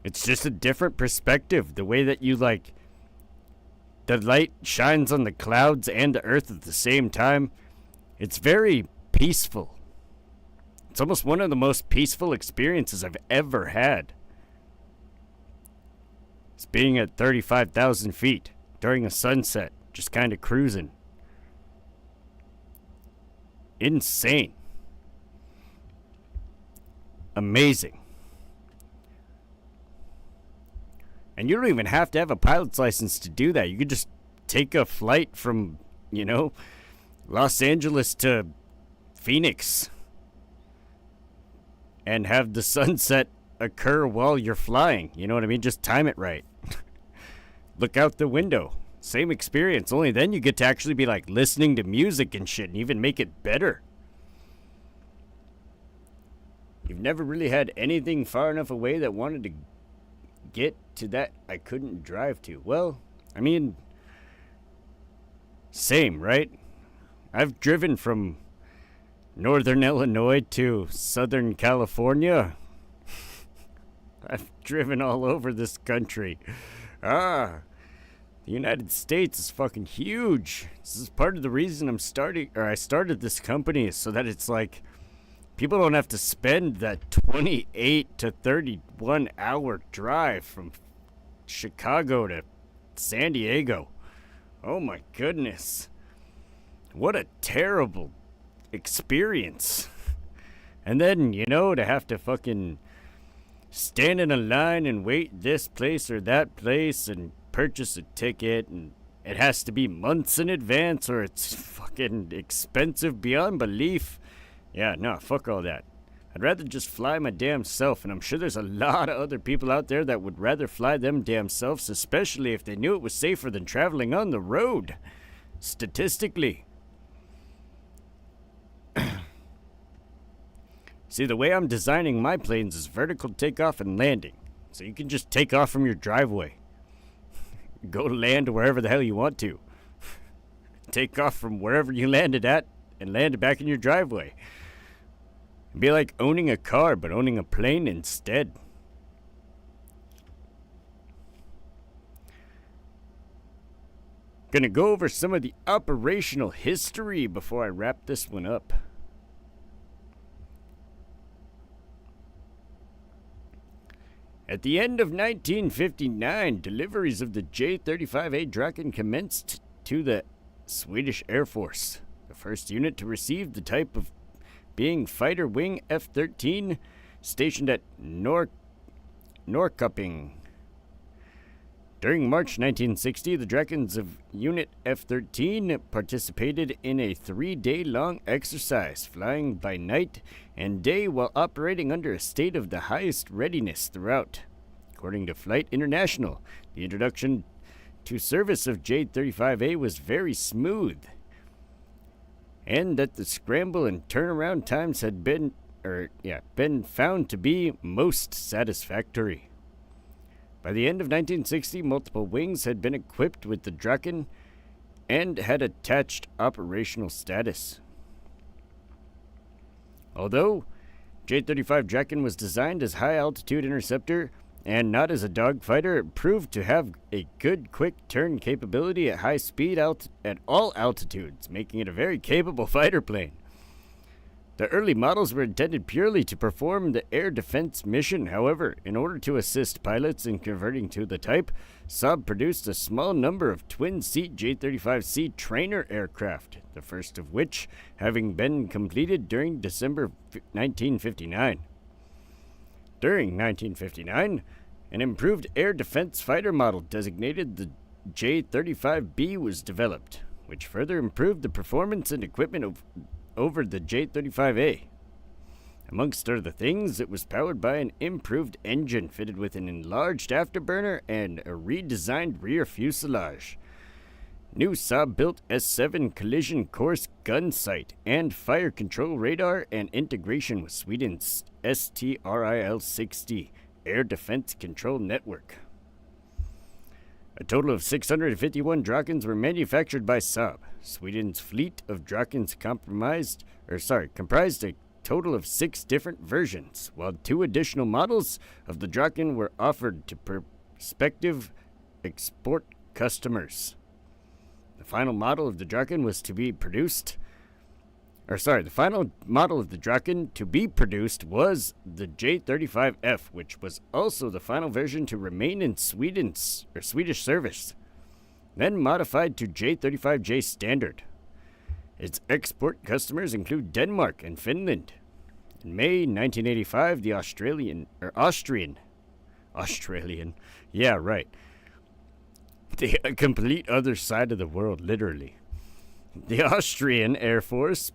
It's just a different perspective. The way that the light shines on the clouds and the earth at the same time. It's very peaceful. It's almost one of the most peaceful experiences I've ever had. It's being at 35,000 feet during a sunset, just kind of cruising. Insane. Amazing. And you don't even have to have a pilot's license to do that. You could just take a flight from, Los Angeles to Phoenix and have the sunset occur while you're flying. You know what I mean? Just time it right. Look out the window. Same experience, only then you get to actually be like listening to music and shit and even make it better. You've never really had anything far enough away that wanted to get to that I couldn't drive to. Well, I mean, same, right? I've driven from northern Illinois to southern California. I've driven all over this country. The United States is fucking huge. This is part of the reason I started this company, is so that it's like people don't have to spend that 28 to 31 hour drive from Chicago to San Diego. Oh my goodness. What a terrible experience. And then, to have to fucking stand in a line and wait this place or that place and purchase a ticket, and it has to be months in advance or it's fucking expensive beyond belief. Yeah, no, fuck all that. I'd rather just fly my damn self, and I'm sure there's a lot of other people out there that would rather fly them damn selves, especially if they knew it was safer than traveling on the road. Statistically. See, the way I'm designing my planes is vertical takeoff and landing. So you can just take off from your driveway. Go land wherever the hell you want to. Take off from wherever you landed at and land back in your driveway. It'd be like owning a car, but owning a plane instead. Gonna go over some of the operational history before I wrap this one up. At the end of 1959, deliveries of the J-35A Draken commenced to the Swedish Air Force, the first unit to receive the type of being Fighter Wing F-13 stationed at Norrköping. During March 1960, the Drakens of Unit F-13 participated in a 3-day-long exercise, flying by night and day while operating under a state of the highest readiness throughout. According to Flight International, the introduction to service of J-35A was very smooth, and that the scramble and turnaround times had been found to be most satisfactory. By the end of 1960, multiple wings had been equipped with the Draken and had attached operational status. Although J-35 Draken was designed as high-altitude interceptor and not as a dogfighter, it proved to have a good quick-turn capability at high speed at all altitudes, making it a very capable fighter plane. The early models were intended purely to perform the air defense mission. However, in order to assist pilots in converting to the type, Saab produced a small number of twin-seat J-35C trainer aircraft, the first of which having been completed during December 1959. During 1959, an improved air defense fighter model designated the J-35B was developed, which further improved the performance and equipment over the J-35A. Amongst other things, it was powered by an improved engine fitted with an enlarged afterburner and a redesigned rear fuselage. New Saab-built S-7 collision course gun sight and fire control radar and integration with Sweden's STRIL-60 air defense control network. A total of 651 Drakens were manufactured by Saab. Sweden's fleet of Drakens comprised a total of 6 different versions, while 2 additional models of the Draken were offered to prospective export customers. The final model of the Draken was to be produced. The final model of the Draken to be produced was the J-35F, which was also the final version to remain in Swedish service, then modified to J-35J standard. Its export customers include Denmark and Finland. In May 1985, the Australian, yeah, right. The complete other side of the world, literally. The Austrian Air Force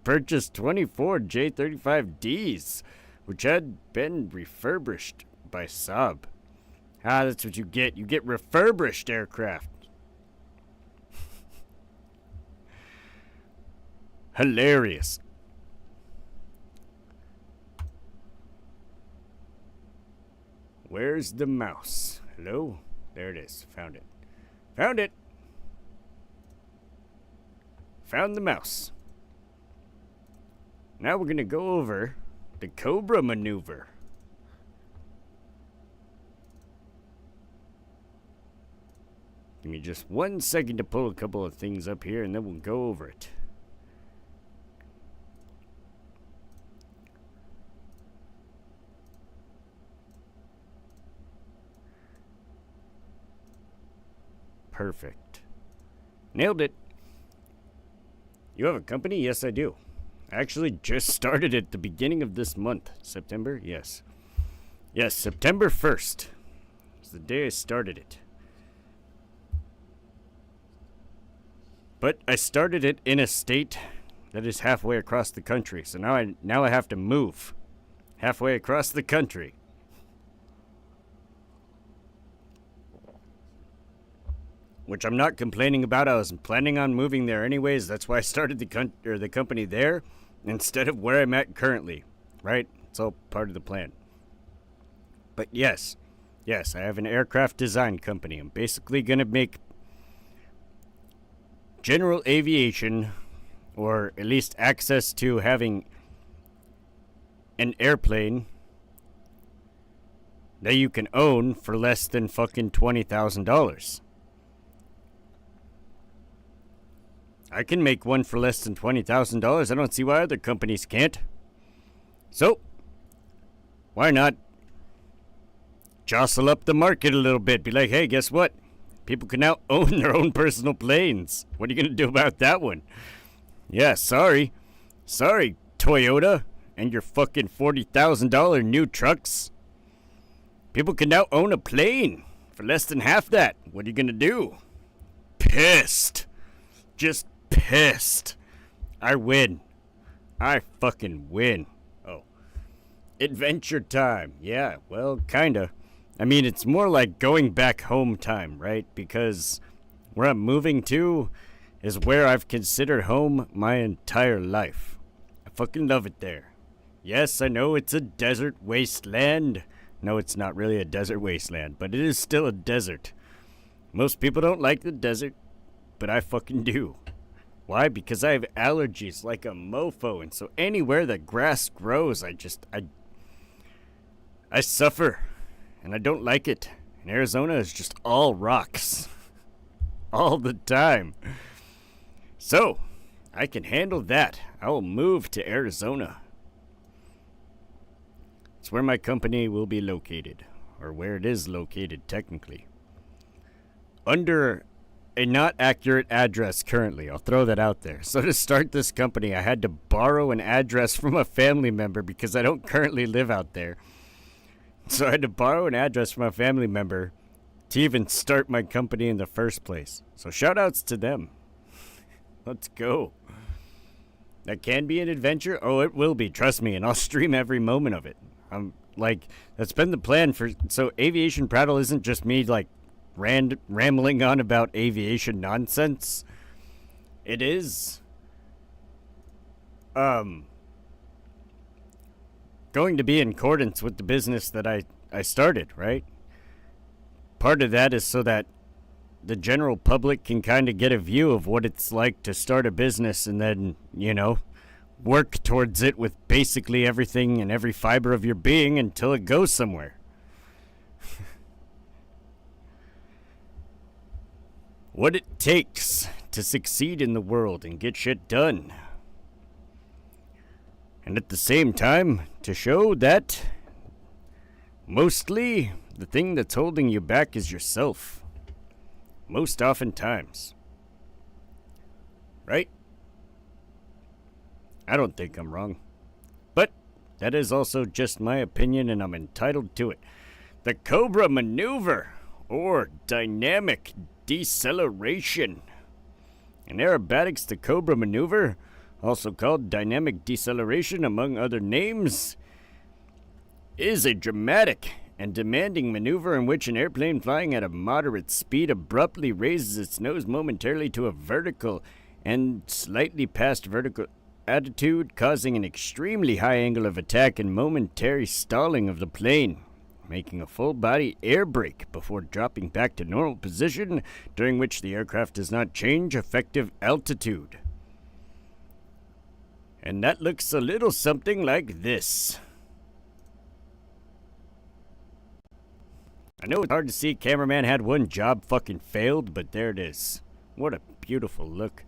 purchased 24 J-35Ds, which had been refurbished by Saab. That's what you get. You get refurbished aircraft. Hilarious. Where's the mouse? Hello? There it is. Found it. Found it! Found the mouse. Now we're going to go over the Cobra maneuver. Give me just 1 second to pull a couple of things up here and then we'll go over it. Perfect. Nailed it. You have a company? Yes, I do. I actually just started at the beginning of this month. September? Yes. Yes, September 1st. It's the day I started it. But I started it in a state that is halfway across the country. So now I have to move halfway across the country. Which I'm not complaining about. I was planning on moving there anyways. That's why I started the company there instead of where I'm at currently. Right? It's all part of the plan. But yes, I have an aircraft design company. I'm basically going to make general aviation, or at least access to having an airplane that you can own for less than fucking $20,000. I can make one for less than $20,000. I don't see why other companies can't. So, why not jostle up the market a little bit? Be like, hey, guess what? People can now own their own personal planes. What are you going to do about that one? Yeah, sorry. Sorry, Toyota and your fucking $40,000 new trucks. People can now own a plane for less than half that. What are you going to do? Pissed. Just pissed. I win. I fucking win. Oh. Adventure time. Yeah, well, kinda. I mean, it's more like going back home time, right? Because where I'm moving to is where I've considered home my entire life. I fucking love it there. Yes, I know it's a desert wasteland. No, it's not really a desert wasteland, but it is still a desert. Most people don't like the desert, but I fucking do. Why? Because I have allergies like a mofo, and so anywhere that grass grows, I suffer, and I don't like it. And Arizona is just all rocks. All the time. So, I can handle that. I will move to Arizona. It's where my company will be located, or where it is located technically. Under a not accurate address currently. I'll throw that out there. So to start this company, I had to borrow an address from a family member because I don't currently live out there. So I had to borrow an address from a family member to even start my company in the first place. So shout outs to them. Let's go. That can be an adventure. Oh, it will be. Trust me. And I'll stream every moment of it. That's been the plan for... So Aviation Prattle isn't just me, rambling on about aviation nonsense. It is going to be in accordance with the business that I started, right? Part of that is so that the general public can kind of get a view of what it's like to start a business and then, work towards it with basically everything and every fiber of your being until it goes somewhere. What it takes to succeed in the world and get shit done. And at the same time, to show that mostly the thing that's holding you back is yourself. Most oftentimes. Right? I don't think I'm wrong. But that is also just my opinion and I'm entitled to it. The Cobra Maneuver, or Dynamic Deceleration. In aerobatics, the Cobra Maneuver, also called Dynamic Deceleration among other names, is a dramatic and demanding maneuver in which an airplane flying at a moderate speed abruptly raises its nose momentarily to a vertical and slightly past vertical attitude, causing an extremely high angle of attack and momentary stalling of the plane, making a full-body air brake before dropping back to normal position, during which the aircraft does not change effective altitude. And that looks a little something like this. I know it's hard to see. Cameraman had one job, fucking failed, but there it is. What a beautiful look.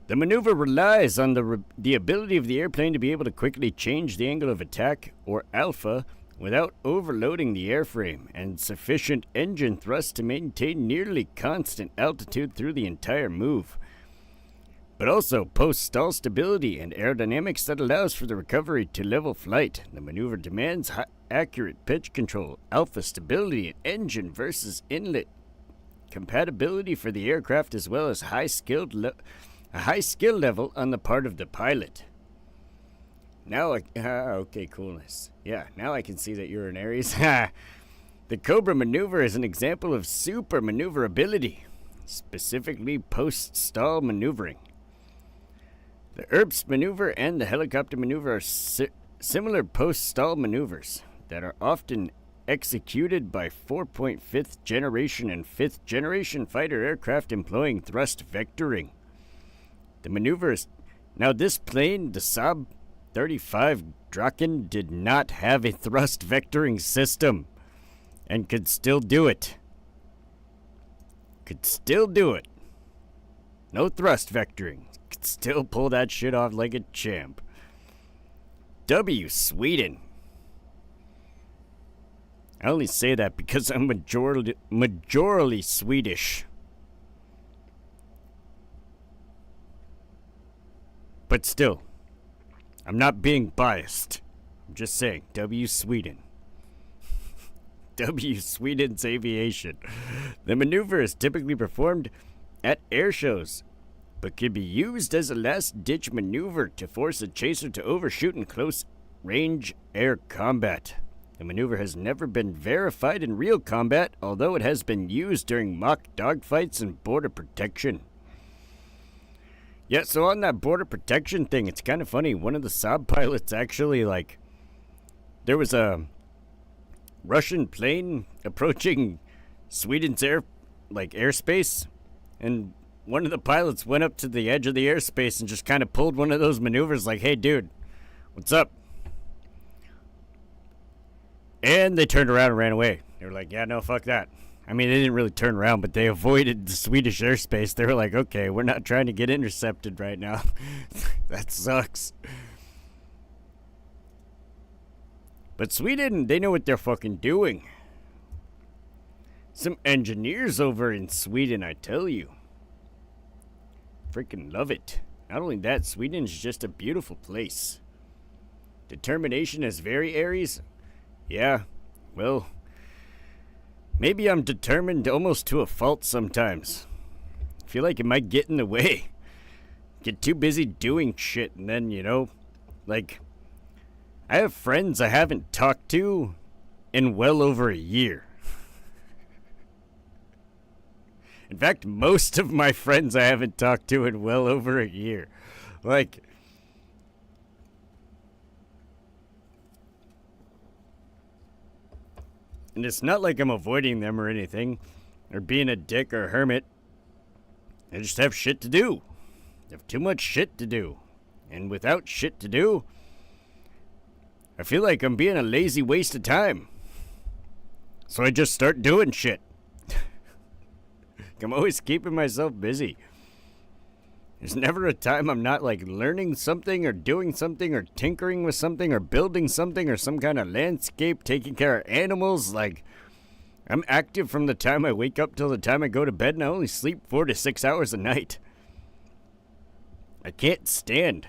The maneuver relies on the ability of the airplane to be able to quickly change the angle of attack, or alpha, without overloading the airframe, and sufficient engine thrust to maintain nearly constant altitude through the entire move. But also post-stall stability and aerodynamics that allows for the recovery to level flight. The maneuver demands accurate pitch control, alpha stability, and engine versus inlet compatibility for the aircraft, as well as a high skill level on the part of the pilot. Now, okay, coolness. Yeah, now I can see that you're an Aries. The Cobra Maneuver is an example of super maneuverability, specifically post-stall maneuvering. The ERPS maneuver and the helicopter maneuver are similar post-stall maneuvers that are often executed by 4.5th generation and 5th generation fighter aircraft employing thrust vectoring. The maneuvers. Now, this plane, the Saab 35 Draken, did not have a thrust vectoring system and could still do it. Could still do it. No thrust vectoring. Could still pull that shit off like a champ. W, Sweden. I only say that because I'm majorly Swedish. But still, I'm not being biased. I'm just saying, W, Sweden. W, Sweden's aviation. The maneuver is typically performed at air shows, but can be used as a last-ditch maneuver to force a chaser to overshoot in close-range air combat. The maneuver has never been verified in real combat, although it has been used during mock dogfights and border protection. Yeah, so on that border protection thing, it's kind of funny. One of the Saab pilots actually, like, there was a Russian plane approaching Sweden's airspace, and one of the pilots went up to the edge of the airspace and just kind of pulled one of those maneuvers like, hey, dude, what's up? And they turned around and ran away. They were like, yeah, no, fuck that. I mean, they didn't really turn around, but they avoided the Swedish airspace. They were like, okay, we're not trying to get intercepted right now. That sucks. But Sweden, they know what they're fucking doing. Some engineers over in Sweden, I tell you. Freaking love it. Not only that, Sweden is just a beautiful place. Determination is very Aries. Yeah, well, maybe I'm determined almost to a fault sometimes. I feel like it might get in the way. Get too busy doing shit, and then, like, I have friends I haven't talked to in well over a year. In fact, most of my friends I haven't talked to in well over a year. Like, and it's not like I'm avoiding them or anything, or being a dick or a hermit. I just have shit to do. I have too much shit to do. And without shit to do, I feel like I'm being a lazy waste of time. So I just start doing shit. I'm always keeping myself busy. There's never a time I'm not, like, learning something or doing something or tinkering with something or building something or some kind of landscape, taking care of animals. Like, I'm active from the time I wake up till the time I go to bed, and I only sleep 4 to 6 hours a night. I can't stand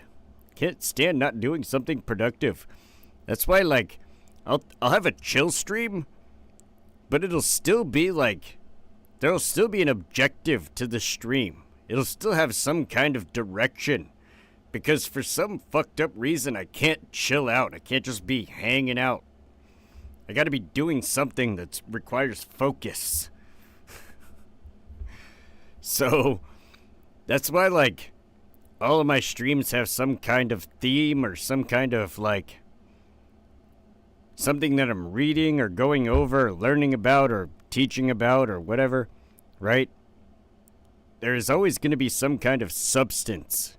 not doing something productive. That's why, like, I'll have a chill stream, but it'll still be like, there'll still be an objective to the stream. It'll still have some kind of direction. Because for some fucked up reason, I can't chill out. I can't just be hanging out. I gotta be doing something that requires focus. So, that's why, like, all of my streams have some kind of theme or some kind of, like, something that I'm reading or going over or learning about or teaching about or whatever, right? There is always going to be some kind of substance.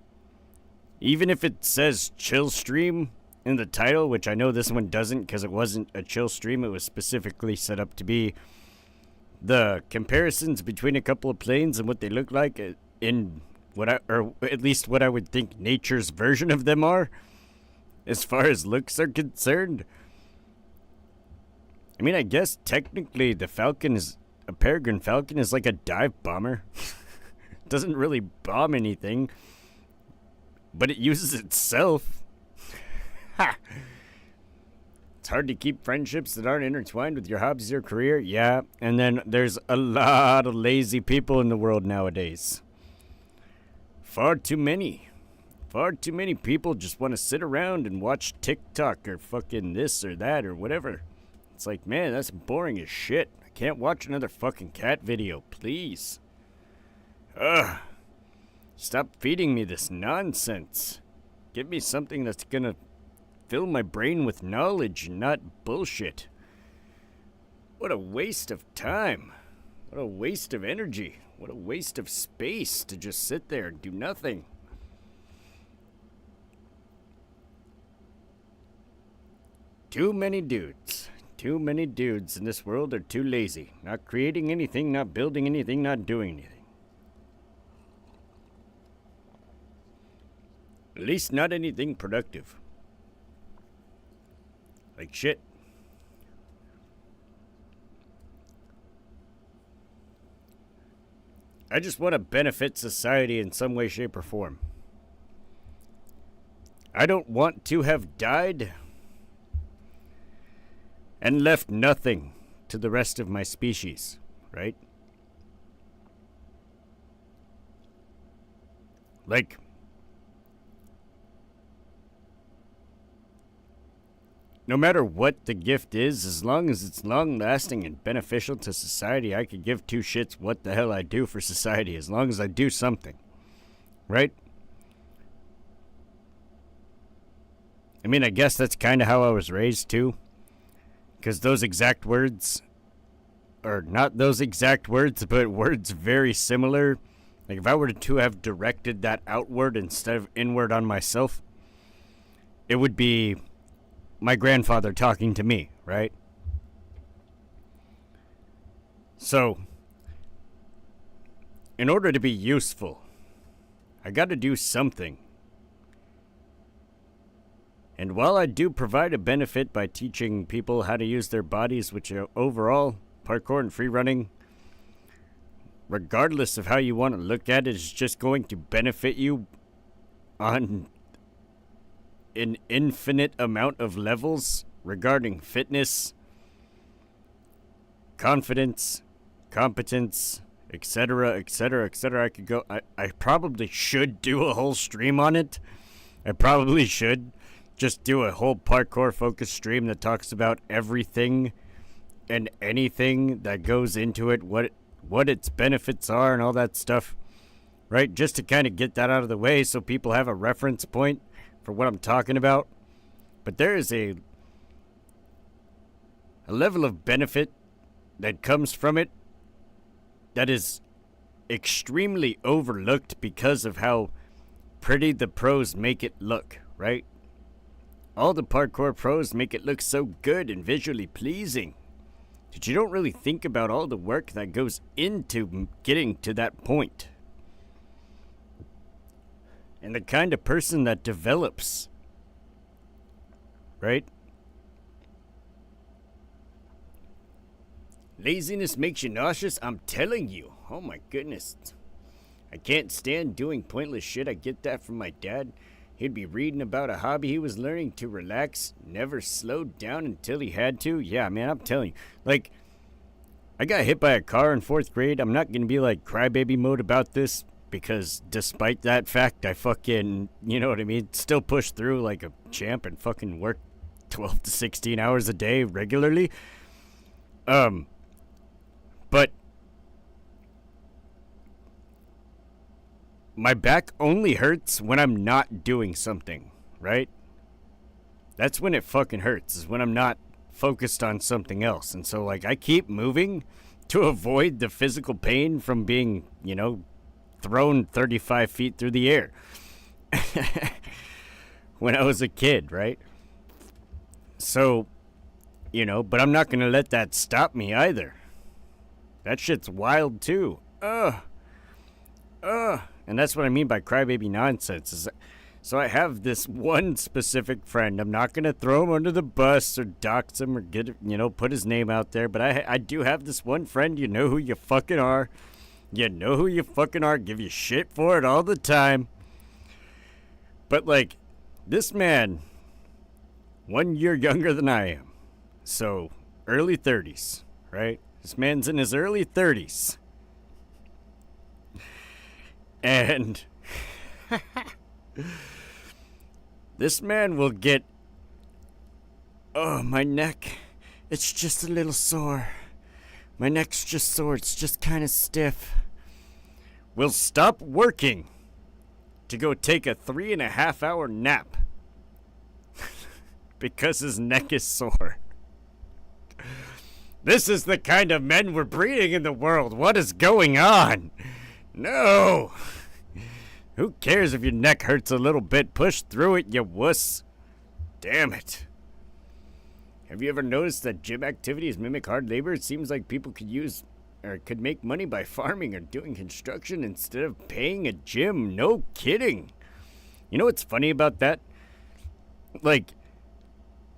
Even if it says chill stream in the title, which I know this one doesn't because it wasn't a chill stream. It was specifically set up to be the comparisons between a couple of planes and what they look like in or at least what I would think nature's version of them are, as far as looks are concerned. I mean, I guess technically the Falcon is a Peregrine Falcon is like a dive bomber. It doesn't really bomb anything, but it uses itself. Ha! It's hard to keep friendships that aren't intertwined with your hobbies or career. Yeah, and then there's a lot of lazy people in the world nowadays. Far too many. Far too many people just want to sit around and watch TikTok or fucking this or that or whatever. It's like, man, that's boring as shit. I can't watch another fucking cat video, please. Ugh. Stop feeding me this nonsense. Give me something that's gonna fill my brain with knowledge and not bullshit. What a waste of time. What a waste of energy. What a waste of space to just sit there and do nothing. Too many dudes. Too many dudes in this world are too lazy. Not creating anything, not building anything, not doing anything. At least not anything productive. Like shit. I just want to benefit society in some way, shape, or form. I don't want to have died and left nothing to the rest of my species, right? Like, no matter what the gift is, as long as it's long-lasting and beneficial to society, I could give two shits what the hell I do for society, as long as I do something, right? I mean, I guess that's kind of how I was raised, too. Because those exact words, or not those exact words, but words very similar. Like, if I were to have directed that outward instead of inward on myself, it would be my grandfather talking to me, right? So, in order to be useful, I got to do something. And while I do provide a benefit by teaching people how to use their bodies, which overall, parkour and free running, regardless of how you want to look at it, is just going to benefit you on an infinite amount of levels regarding fitness, confidence, competence, etc., etc., etc. I could go. I probably should do a whole stream on it. I probably should just do a whole parkour focused stream that talks about everything and anything that goes into it, what its benefits are and all that stuff, right? Just to kind of get that out of the way so people have a reference point for what I'm talking about. But there is a level of benefit that comes from it that is extremely overlooked because of how pretty the pros make it look, right? All the parkour pros make it look so good and visually pleasing that you don't really think about all the work that goes into getting to that point. And the kind of person that develops, right? Laziness makes you nauseous, I'm telling you. Oh my goodness. I can't stand doing pointless shit. I get that from my dad. He'd be reading about a hobby he was learning to relax, never slowed down until he had to. Yeah, man, I'm telling you. Like, I got hit by a car in 4th grade. I'm not going to be like crybaby mode about this because despite that fact, I fucking, you know what I mean, still push through like a champ and fucking work 12 to 16 hours a day regularly. But my back only hurts when I'm not doing something, right? That's when it fucking hurts, is when I'm not focused on something else. And so, like, I keep moving to avoid the physical pain from being, you know, thrown 35 feet through the air when I was a kid, right? So, you know, but I'm not going to let that stop me either. That shit's wild, too. And that's what I mean by crybaby nonsense. So I have this one specific friend. I'm not going to throw him under the bus or dox him or get, you know, put his name out there. But I do have this one friend. You know who you fucking are. You know who you fucking are. Give you shit for it all the time. But, like, this man, 1 year younger than I am. So, early 30s, right? This man's in his early 30s. And this man will get, oh, my neck, it's just a little sore. My neck's just sore, it's just kind of stiff. Will stop working to go take a 3.5-hour nap because his neck is sore. This is the kind of men we're breeding in the world. What is going on? No! Who cares if your neck hurts a little bit? Push through it, you wuss. Damn it. Have you ever noticed that gym activities mimic hard labor? It seems like people could use or could make money by farming or doing construction instead of paying a gym. No kidding. You know what's funny about that? Like,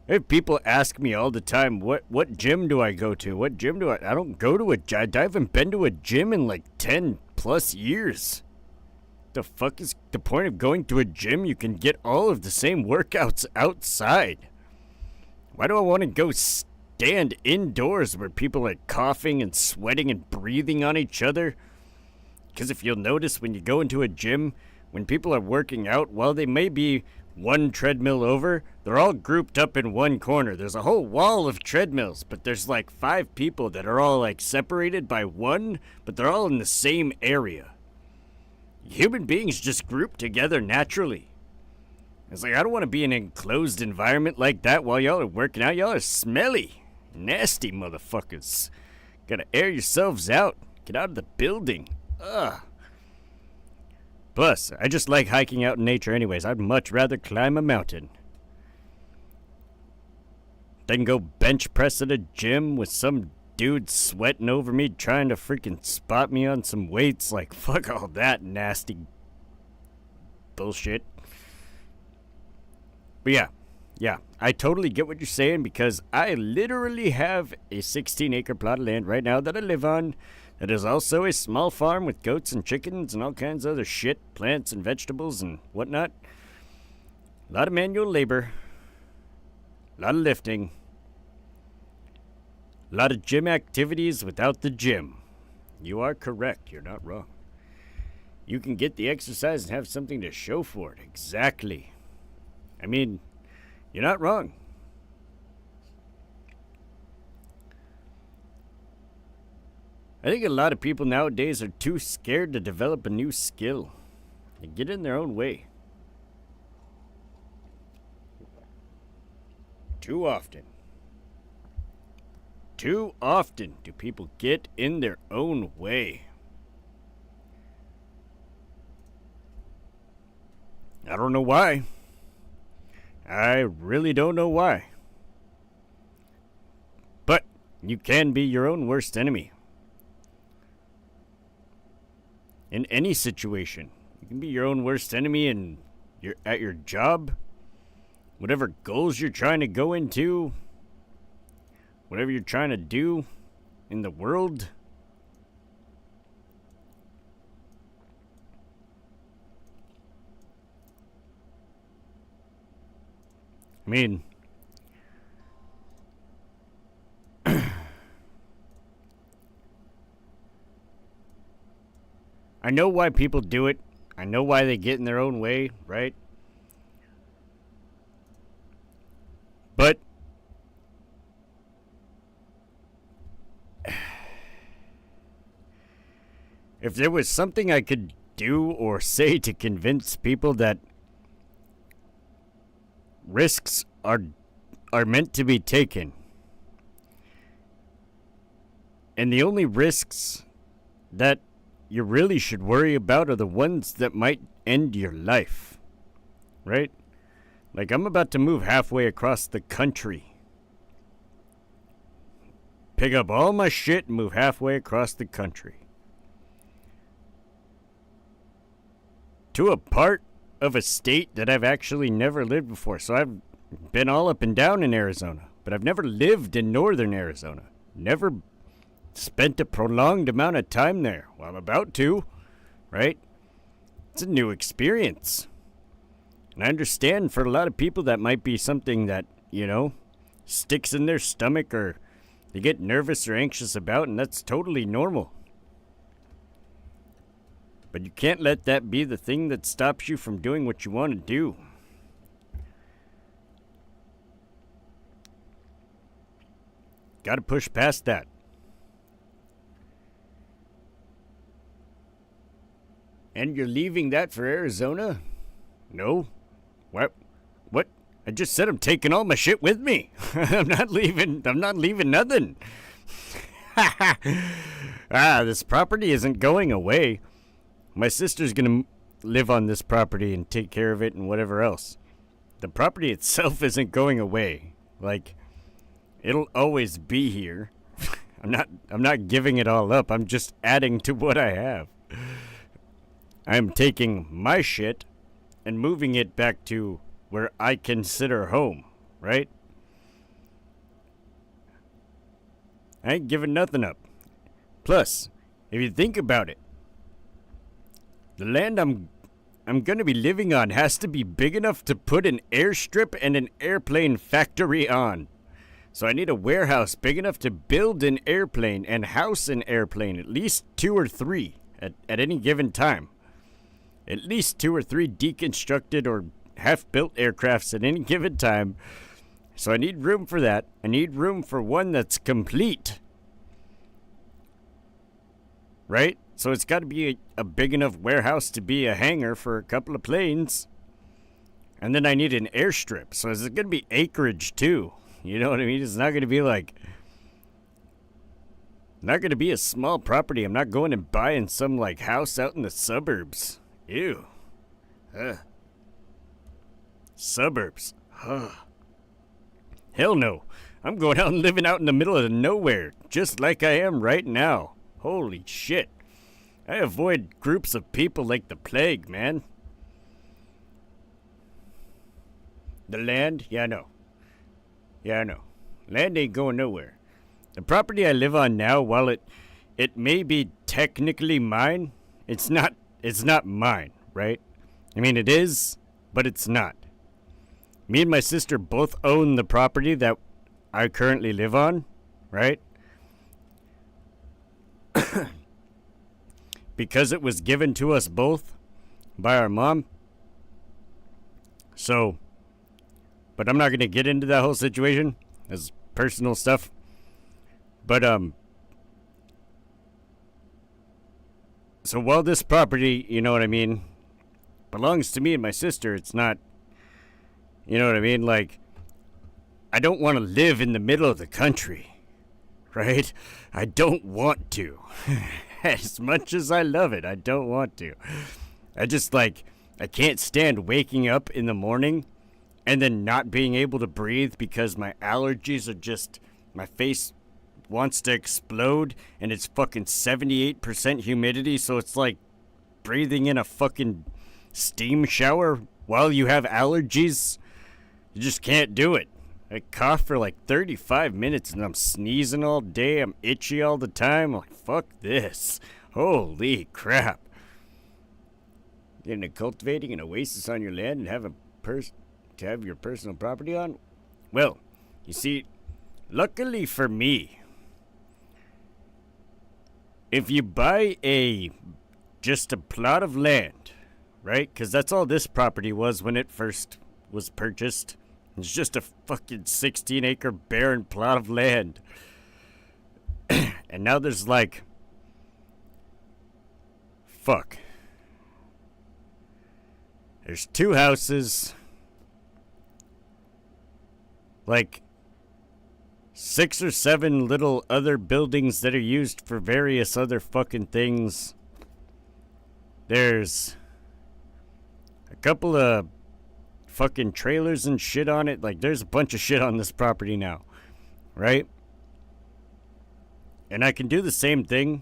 if people ask me all the time, what gym do I go to? What gym do I don't go to I haven't been to a gym in like 10 plus years. The fuck is the point of going to a gym? You can get all of the same workouts outside. Why do I want to go stand indoors where people are coughing and sweating and breathing on each other? Because if you'll notice when you go into a gym, when people are working out, while they may be one treadmill over, they're all grouped up in one corner. There's a whole wall of treadmills, but there's like 5 people that are all like separated by one, but they're all in the same area. Human beings just group together naturally. It's like, I don't want to be in an enclosed environment like that while y'all are working out. Y'all are smelly. Nasty motherfuckers. Gotta air yourselves out. Get out of the building. Ugh. Plus, I just like hiking out in nature anyways. I'd much rather climb a mountain than go bench press at a gym with some dude sweating over me trying to freaking spot me on some weights. Like, fuck all that nasty bullshit. But yeah, I totally get what you're saying, because I literally have a 16-acre plot of land right now that I live on. That is also a small farm with goats and chickens and all kinds of other shit, plants and vegetables and whatnot. A lot of manual labor. A lot of lifting. A lot of gym activities without the gym. You are correct. You're not wrong. You can get the exercise and have something to show for it. Exactly. I mean, you're not wrong. I think a lot of people nowadays are too scared to develop a new skill. They get in their own way. Too often do people get in their own way. I don't know why. I really don't know why. But you can be your own worst enemy. In any situation. You can be your own worst enemy at your job. Whatever goals you're trying to go into. Whatever you're trying to do in the world. I mean, I know why people do it. I know why they get in their own way, right? But if there was something I could do or say to convince people that risks are meant to be taken, and the only risks that you really should worry about are the ones that might end your life, right? Like, I'm about to move halfway across the country. Pick up all my shit and move halfway across the country. To a part of a state that I've actually never lived before. So I've been all up and down in Arizona, but I've never lived in northern Arizona. Never spent a prolonged amount of time there. Well, I'm about to, right? It's a new experience. And I understand for a lot of people that might be something that, sticks in their stomach or they get nervous or anxious about, and that's totally normal. But you can't let that be the thing that stops you from doing what you want to do. Gotta push past that. And you're leaving that for Arizona? No. What? I just said I'm taking all my shit with me. I'm not leaving nothing. This property isn't going away. My sister's gonna live on this property and take care of it and whatever else. The property itself isn't going away. Like, It'll always be here. I'm not giving it all up. I'm just adding to what I have. I'm taking my shit and moving it back to where I consider home, right? I ain't giving nothing up. Plus, if you think about it, the land I'm gonna be living on has to be big enough to put an airstrip and an airplane factory on. So I need a warehouse big enough to build an airplane and house an airplane, at least 2 or 3 at any given time. At least 2 or 3 deconstructed or half-built aircrafts at any given time. So I need room for that. I need room for one that's complete. Right? So it's got to be a big enough warehouse to be a hangar for a couple of planes. And then I need an airstrip. So it's going to be acreage too. You know what I mean? It's not going to be like... Not going to be a small property. I'm not going and buying some like house out in the suburbs. Ew. Suburbs. Hell no. I'm going out and living out in the middle of nowhere. Just like I am right now. Holy shit. I avoid groups of people like the plague, man. The land? Yeah, I know. Yeah, I know. Land ain't going nowhere. The property I live on now, while it may be technically mine, it's not mine, right? I mean, it is, but it's not. Me and my sister both own the property that I currently live on, right? Because it was given to us both by our mom. So, but I'm not going to get into that whole situation. It's personal stuff. But, so while this property, you know what I mean, belongs to me and my sister, it's not, you know what I mean? Like, I don't want to live in the middle of the country, right? I don't want to. As much as I love it, I don't want to. I just, like, I can't stand waking up in the morning and then not being able to breathe because my allergies are just, my face wants to explode and it's fucking 78% humidity, so it's like breathing in a fucking steam shower while you have allergies. You just can't do it. I cough for like 35 minutes and I'm sneezing all day. I'm itchy all the time. I'm like, fuck this. Holy crap. Getting a cultivating an oasis on your land and have to have your personal property on? Well, you see, luckily for me, if you buy just a plot of land, right? Because that's all this property was when it first was purchased. It's just a fucking 16-acre barren plot of land. And now there's like... Fuck. There's 2 houses. Like 6 or 7 little other buildings that are used for various other fucking things. There's a couple of fucking trailers and shit on it. Like, there's a bunch of shit on this property now, right? And I can do the same thing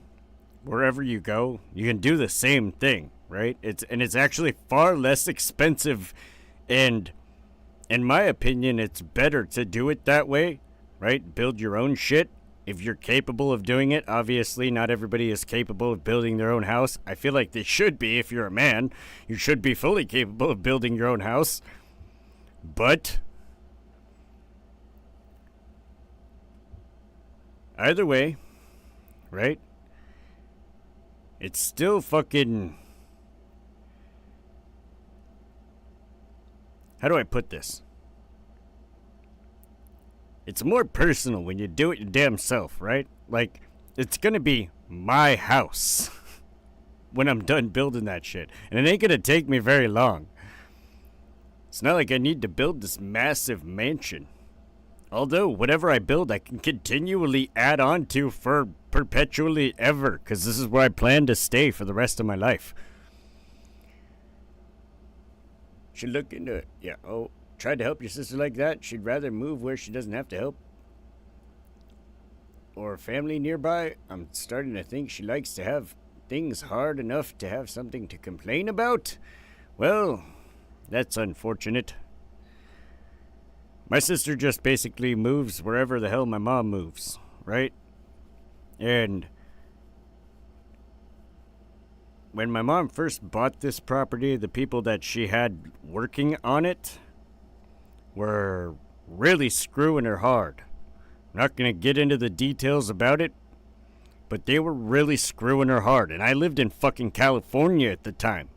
wherever you go. You can do the same thing, right? It's actually far less expensive, and in my opinion, it's better to do it that way, right? Build your own shit if you're capable of doing it. Obviously, not everybody is capable of building their own house. I feel like they should be. If you're a man, you should be fully capable of building your own house. But either way, right? It's still fucking... How do I put this? It's more personal when you do it your damn self, right? Like, it's gonna be my house when I'm done building that shit. And it ain't gonna take me very long. It's not like I need to build this massive mansion. Although, whatever I build, I can continually add on to for perpetually ever, because this is where I plan to stay for the rest of my life. Should look into it. Yeah, oh, tried to help your sister like that? She'd rather move where she doesn't have to help? or family nearby, I'm starting to think she likes to have things hard enough to have something to complain about. Well, that's unfortunate. My sister just basically moves wherever the hell my mom moves, right? And when my mom first bought this property, the people that she had working on it were really screwing her hard. I'm not going to get into the details about it, but they were really screwing her hard. And I lived in fucking California at the time.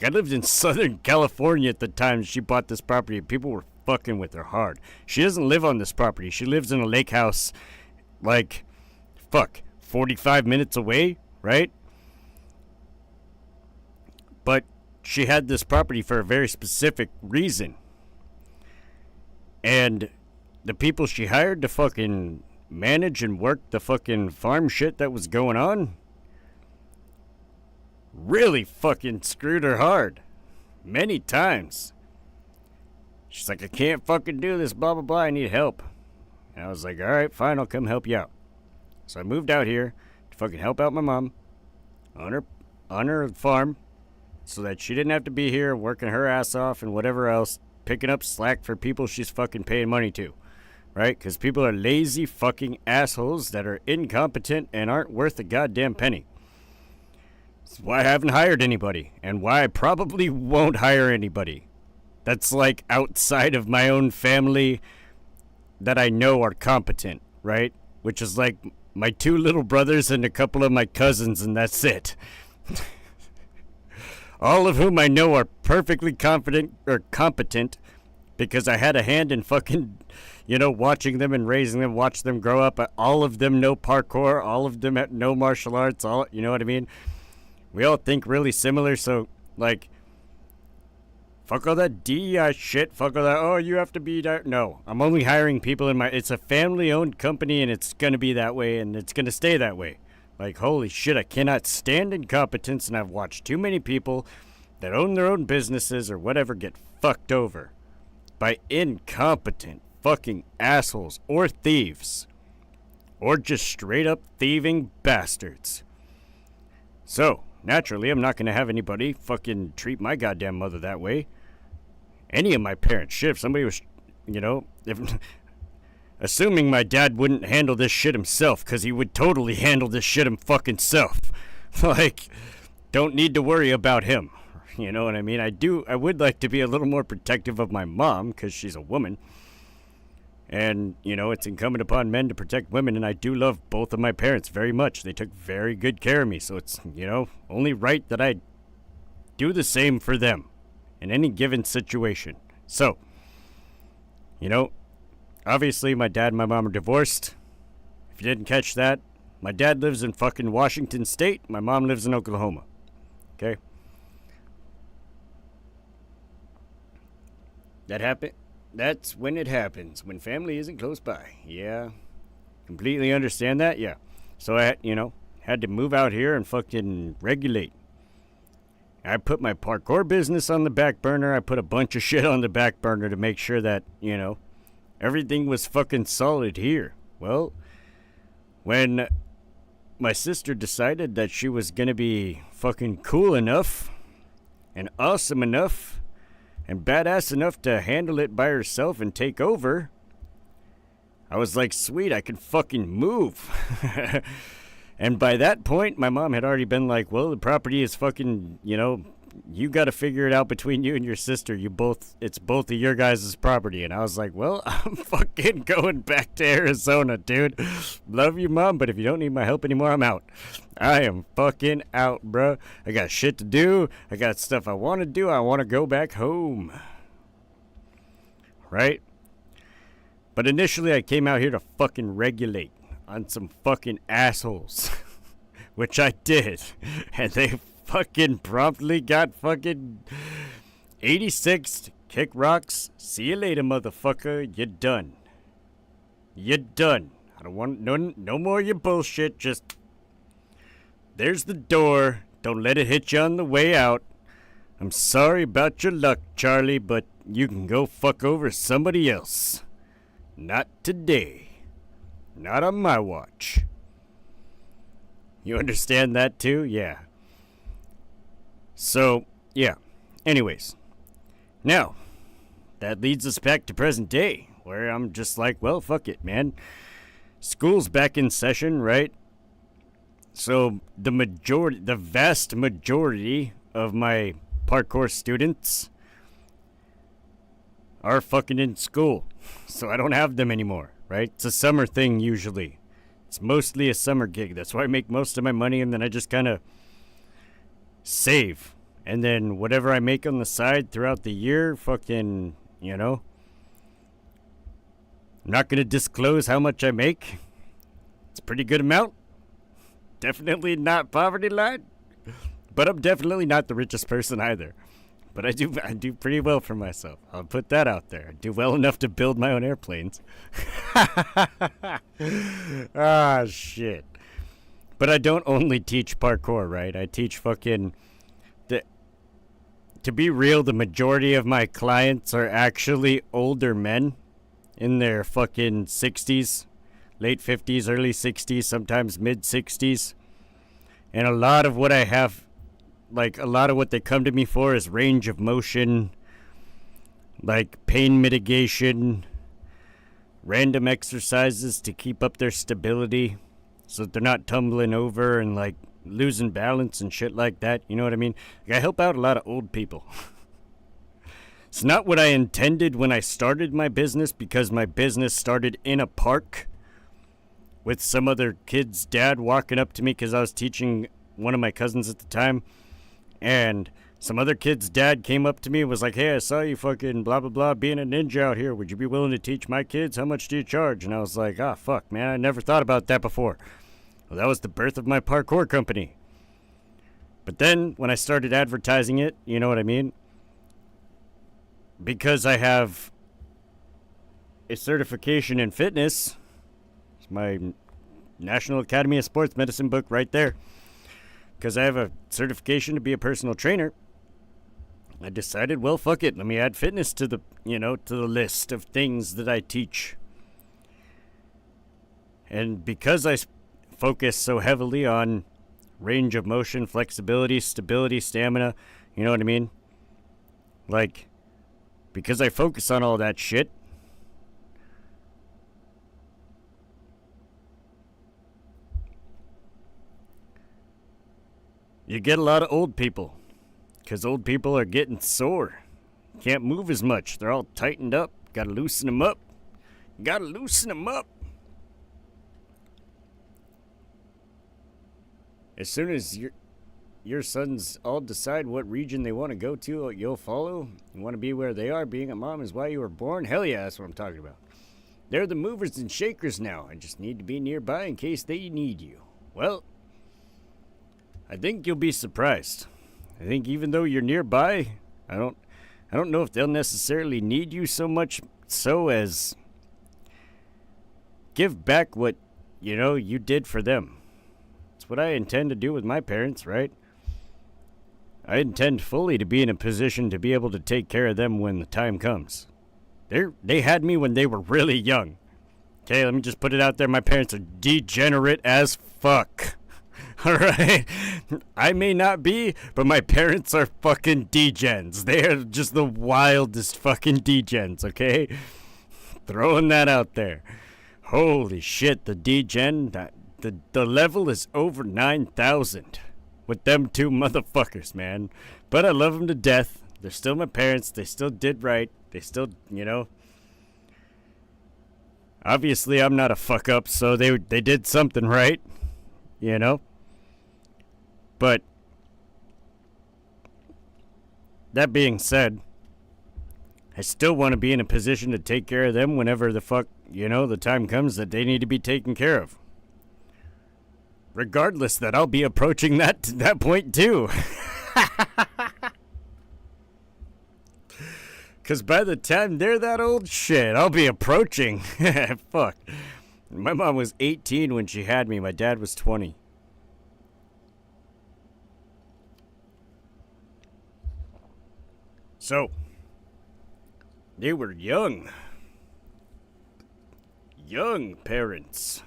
I lived in Southern California at the time she bought this property. People were fucking with her hard. She doesn't live on this property. She lives in a lake house, 45 minutes away, right? But she had this property for a very specific reason. And the people she hired to fucking manage and work the fucking farm shit that was going on really fucking screwed her hard. Many times. She's like, I can't fucking do this, blah, blah, blah, I need help. And I was like, alright, fine, I'll come help you out. So I moved out here to fucking help out my mom on her farm so that she didn't have to be here working her ass off and whatever else, picking up slack for people she's fucking paying money to. Right? Because people are lazy fucking assholes that are incompetent and aren't worth a goddamn penny. That's why I haven't hired anybody, and why I probably won't hire anybody. That's like outside of my own family that I know are competent, right? Which is like my 2 little brothers and a couple of my cousins, and that's it. All of whom I know are perfectly competent because I had a hand in fucking, watching them and raising them, watch them grow up. All of them know parkour, all of them know martial arts, you know what I mean? We all think really similar, so, fuck all that DEI shit, fuck all that, oh, you have to be that. No, I'm only hiring people it's a family-owned company, and it's gonna be that way, and it's gonna stay that way. Holy shit, I cannot stand incompetence, and I've watched too many people that own their own businesses or whatever get fucked over by incompetent fucking assholes or thieves. Or just straight up thieving bastards. So, naturally, I'm not going to have anybody fucking treat my goddamn mother that way. Any of my parents. Shit, if somebody was, assuming my dad wouldn't handle this shit himself, because he would totally handle this shit himself. Don't need to worry about him. You know what I mean? I would like to be a little more protective of my mom, because she's a woman. And, it's incumbent upon men to protect women, and I do love both of my parents very much. They took very good care of me, so it's, only right that I do the same for them in any given situation. So, obviously my dad and my mom are divorced. If you didn't catch that, my dad lives in fucking Washington State, my mom lives in Oklahoma. Okay? That happened. That's when it happens, when family isn't close by. Yeah. Completely understand that, yeah. So I, had to move out here and fucking regulate. I put my parkour business on the back burner. I put a bunch of shit on the back burner to make sure that, everything was fucking solid here. Well, when my sister decided that she was gonna be fucking cool enough and awesome enough and badass enough to handle it by herself and take over, I was like, sweet, I can fucking move. And by that point, my mom had already been like, well, the property is fucking, you got to figure it out between you and your sister. It's both of your guys' property. And I was like, well, I'm fucking going back to Arizona, dude. Love you, Mom, but if you don't need my help anymore, I'm out. I am fucking out, bro. I got shit to do. I got stuff I want to do. I want to go back home. Right? But initially, I came out here to fucking regulate on some fucking assholes. Which I did. And they fucking promptly got fucking 86'd, kick rocks. See you later, motherfucker. You're done. You're done. I don't want no more of your bullshit. Just, there's the door. Don't let it hit you on the way out. I'm sorry about your luck, Charlie, but you can go fuck over somebody else. Not today. Not on my watch. You understand that too? Yeah. So, yeah. Anyways. Now, that leads us back to present day, where I'm just like, well, fuck it, man. School's back in session, right? So, the vast majority of my parkour students are fucking in school. So I don't have them anymore, right? It's a summer thing usually. It's mostly a summer gig. That's where I make most of my money, and then I just kind of save. And then whatever I make on the side throughout the year, fucking, you know. I'm not going to disclose how much I make. It's a pretty good amount. Definitely not poverty line. But I'm definitely not the richest person either. But I do pretty well for myself. I'll put that out there. I do well enough to build my own airplanes. Ah, shit. But I don't only teach parkour, right? I teach fucking... To be real, the majority of my clients are actually older men in their fucking 60s, late 50s, early 60s, sometimes mid 60s. And a lot of what I have, like a lot of what they come to me for is range of motion, like pain mitigation, random exercises to keep up their stability so that they're not tumbling over and like losing balance and shit like that. You know what I mean? Like, I help out a lot of old people. It's not what I intended when I started my business, because my business started in a park with some other kid's dad walking up to me because I was teaching one of my cousins at the time. And some other kid's dad came up to me and was like, hey, I saw you fucking blah, blah, blah, being a ninja out here. Would you be willing to teach my kids? How much do you charge? And I was like, ah, fuck, man, I never thought about that before. Well, that was the birth of my parkour company. But then, when I started advertising it, you know what I mean? Because I have a certification in fitness, it's my National Academy of Sports Medicine book right there. Because I have a certification to be a personal trainer, I decided, well, fuck it. Let me add fitness to the, to the list of things that I teach. And because I focus so heavily on range of motion, flexibility, stability, stamina, you know what I mean? Like, because I focus on all that shit, you get a lot of old people. Because old people are getting sore. Can't move as much. They're all tightened up. Gotta loosen them up. Gotta loosen them up. As soon as your sons all decide what region they want to go to, you'll follow. You want to be where they are. Being a mom is why you were born. Hell yeah, that's what I'm talking about. They're the movers and shakers now. I just need to be nearby in case they need you. Well, I think you'll be surprised. I think even though you're nearby, I don't know if they'll necessarily need you so much so as give back what, you did for them. It's what I intend to do with my parents, right? I intend fully to be in a position to be able to take care of them when the time comes. They had me when they were really young. Okay, let me just put it out there. My parents are degenerate as fuck. Alright? I may not be, but my parents are fucking degens. They are just the wildest fucking degens, okay? Throwing that out there. Holy shit, the degen, the level is over 9,000 with them two motherfuckers, man. But I love them to death. They're still my parents. They still did right. They still, Obviously, I'm not a fuck up, so they did something right, But that being said, I still want to be in a position to take care of them whenever the fuck, the time comes that they need to be taken care of. Regardless that I'll be approaching that point too. Because by the time they're that old, shit, I'll be approaching. Fuck. My mom was 18 when she had me. My dad was 20. So, they were young. young parents.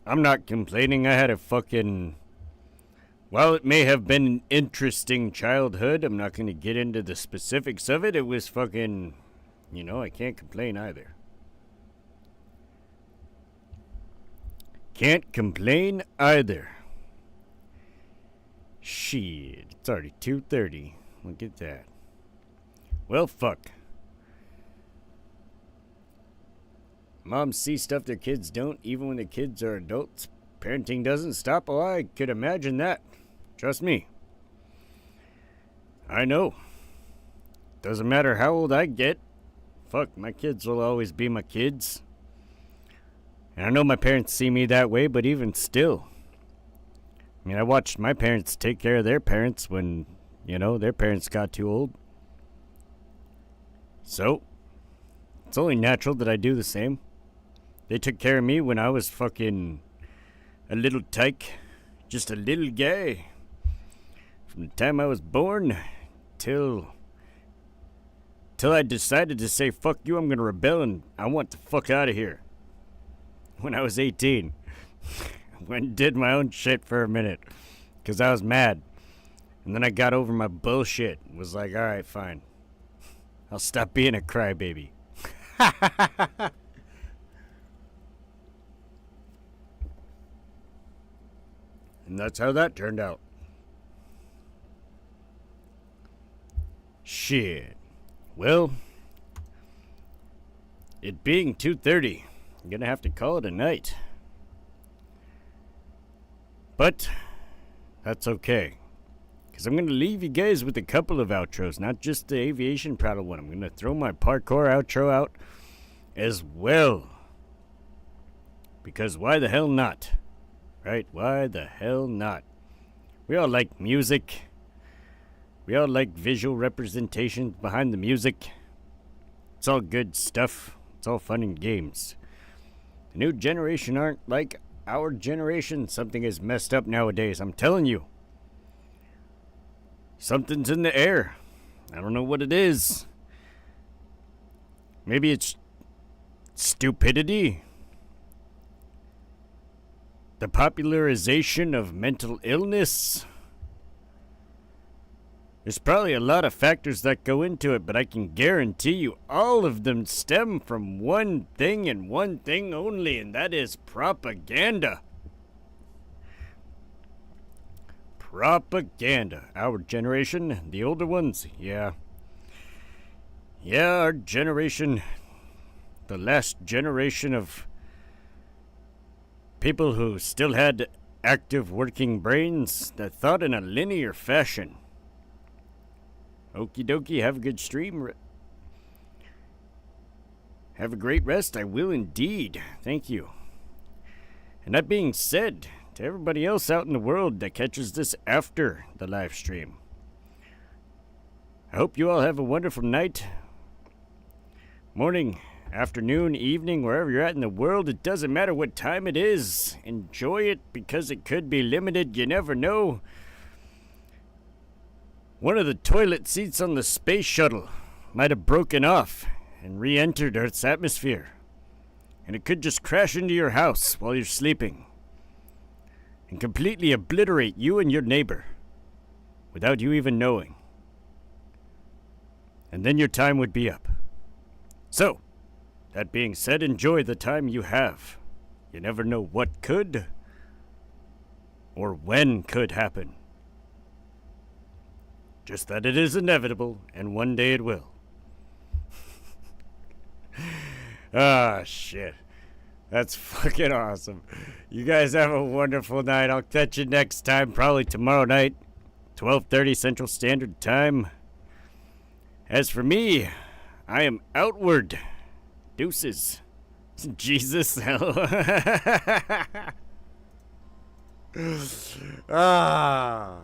I'm not complaining. I had a fucking... While it may have been an interesting childhood, I'm not going to get into the specifics of it. It was fucking... You know, I can't complain either. Can't complain either. Shit, it's already 2:30. Look at that. Well, fuck. Moms see stuff their kids don't, even when the kids are adults. Parenting doesn't stop. Oh, I could imagine that. Trust me. I know. Doesn't matter how old I get. Fuck, my kids will always be my kids. And I know my parents see me that way, but even still. I mean, I watched my parents take care of their parents when, you know, their parents got too old. So, it's only natural that I do the same. They took care of me when I was fucking a little tyke. Just a little guy. From the time I was born till I decided to say, fuck you, I'm gonna rebel and I want the fuck out of here. When I was 18. Went and did my own shit for a minute. Because I was mad. And then I got over my bullshit. Was like, alright, fine. I'll stop being a crybaby. And that's how that turned out. Shit. Well, it being 2:30, I'm gonna have to call it a night. But that's okay. Because I'm gonna leave you guys with a couple of outros, not just the Aviation Prattle one. I'm gonna throw my parkour outro out as well. Because why the hell not? Right? Why the hell not? We all like music. We all like visual representations behind the music. It's all good stuff. It's all fun and games. The new generation aren't like our generation. Something is messed up nowadays. I'm telling you. Something's in the air. I don't know what it is. Maybe it's stupidity. The popularization of mental illness. There's probably a lot of factors that go into it, but I can guarantee you all of them stem from one thing and one thing only, and that is propaganda. Propaganda. Our generation, the older ones, yeah. Yeah, our generation, the last generation of people who still had active working brains that thought in a linear fashion. Okie dokie, have a good stream. Have a great rest. I will indeed. Thank you. And that being said, to everybody else out in the world that catches this after the live stream, I hope you all have a wonderful night, morning, afternoon, evening, wherever you're at in the world. It doesn't matter what time it is. Enjoy it because it could be limited. You never know. One of the toilet seats on the space shuttle might have broken off and re-entered Earth's atmosphere. And it could just crash into your house while you're sleeping and completely obliterate you and your neighbor without you even knowing. And then your time would be up. So, that being said, enjoy the time you have. You never know what could or when could happen. Just that it is inevitable, and one day it will. Ah, shit. That's fucking awesome. You guys have a wonderful night. I'll catch you next time, probably tomorrow night, 12:30 Central Standard Time. As for me, I am outward. Deuces. Jesus. Ah.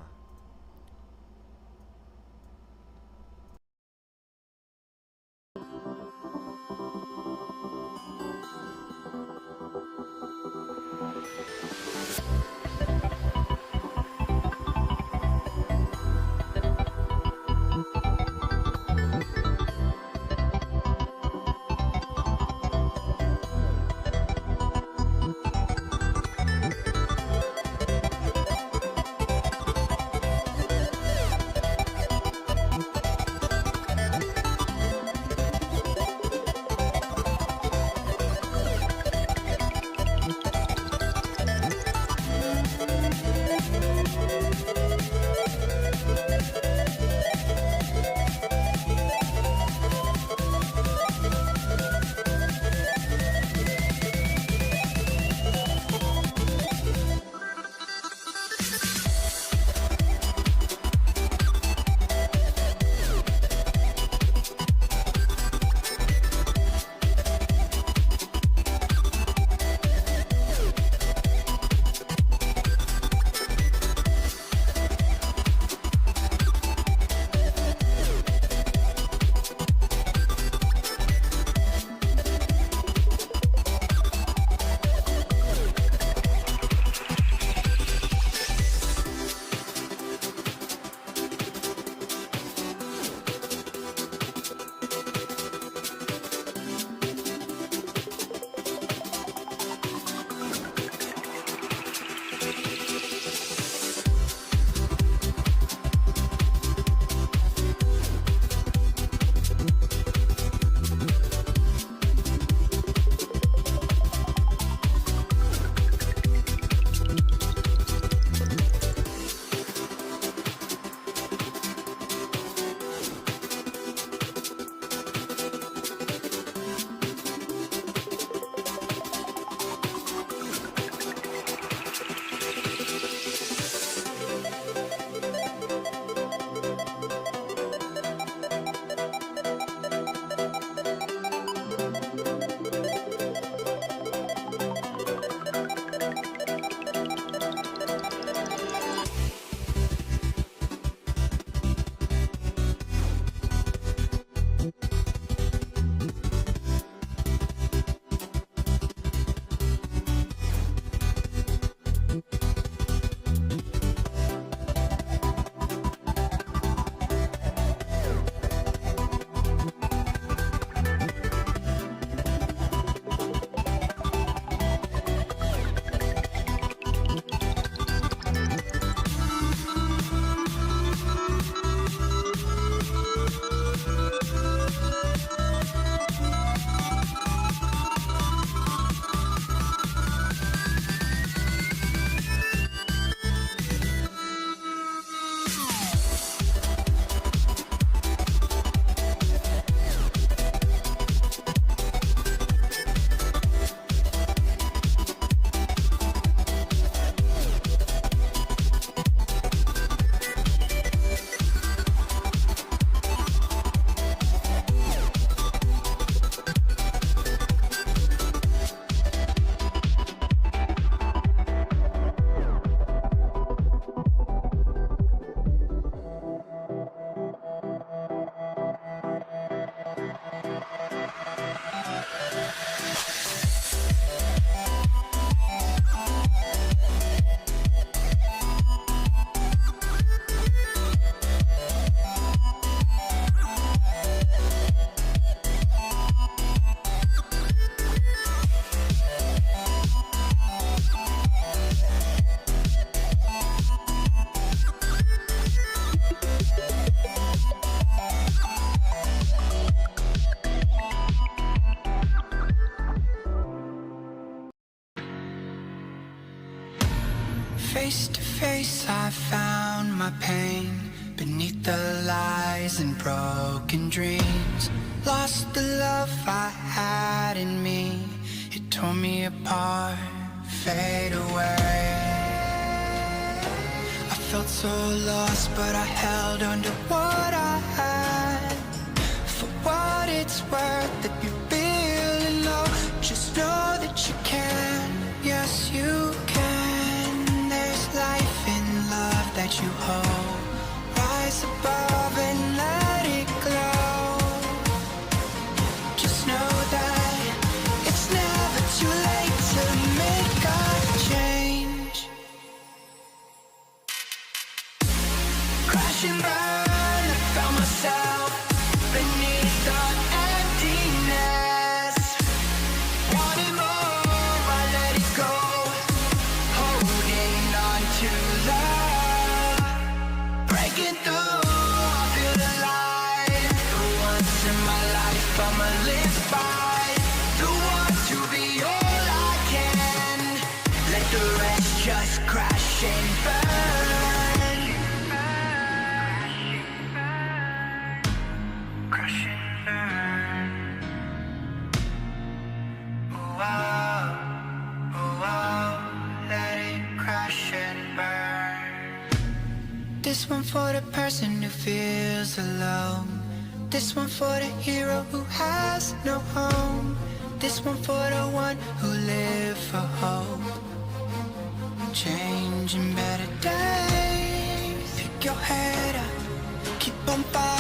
Face to face I found my pain beneath the lies and broken dreams. Lost the love I had in me, it tore me apart, fade away. I felt so lost, but I held on to what I had. For what it's worth, if you're feeling low, just know that you can, yes you can. There's life in love that you hold. Rise above and let it glow. Just know that it's never too late to make a change. Crash and burn, I found myself beneath the emptiness. Wanting more, I let it go. Holding on to love. Breaking through, I feel alive. For once in my life, I'ma live by the want to be all I can. Let the rest just crash and burn. Crash and burn. Oh, oh, oh, oh, let it crash and burn. This one for the person who feels alone. This one for the hero who has no home. This one for the one who live for hope. Changing better days. Pick your head up, keep on fighting.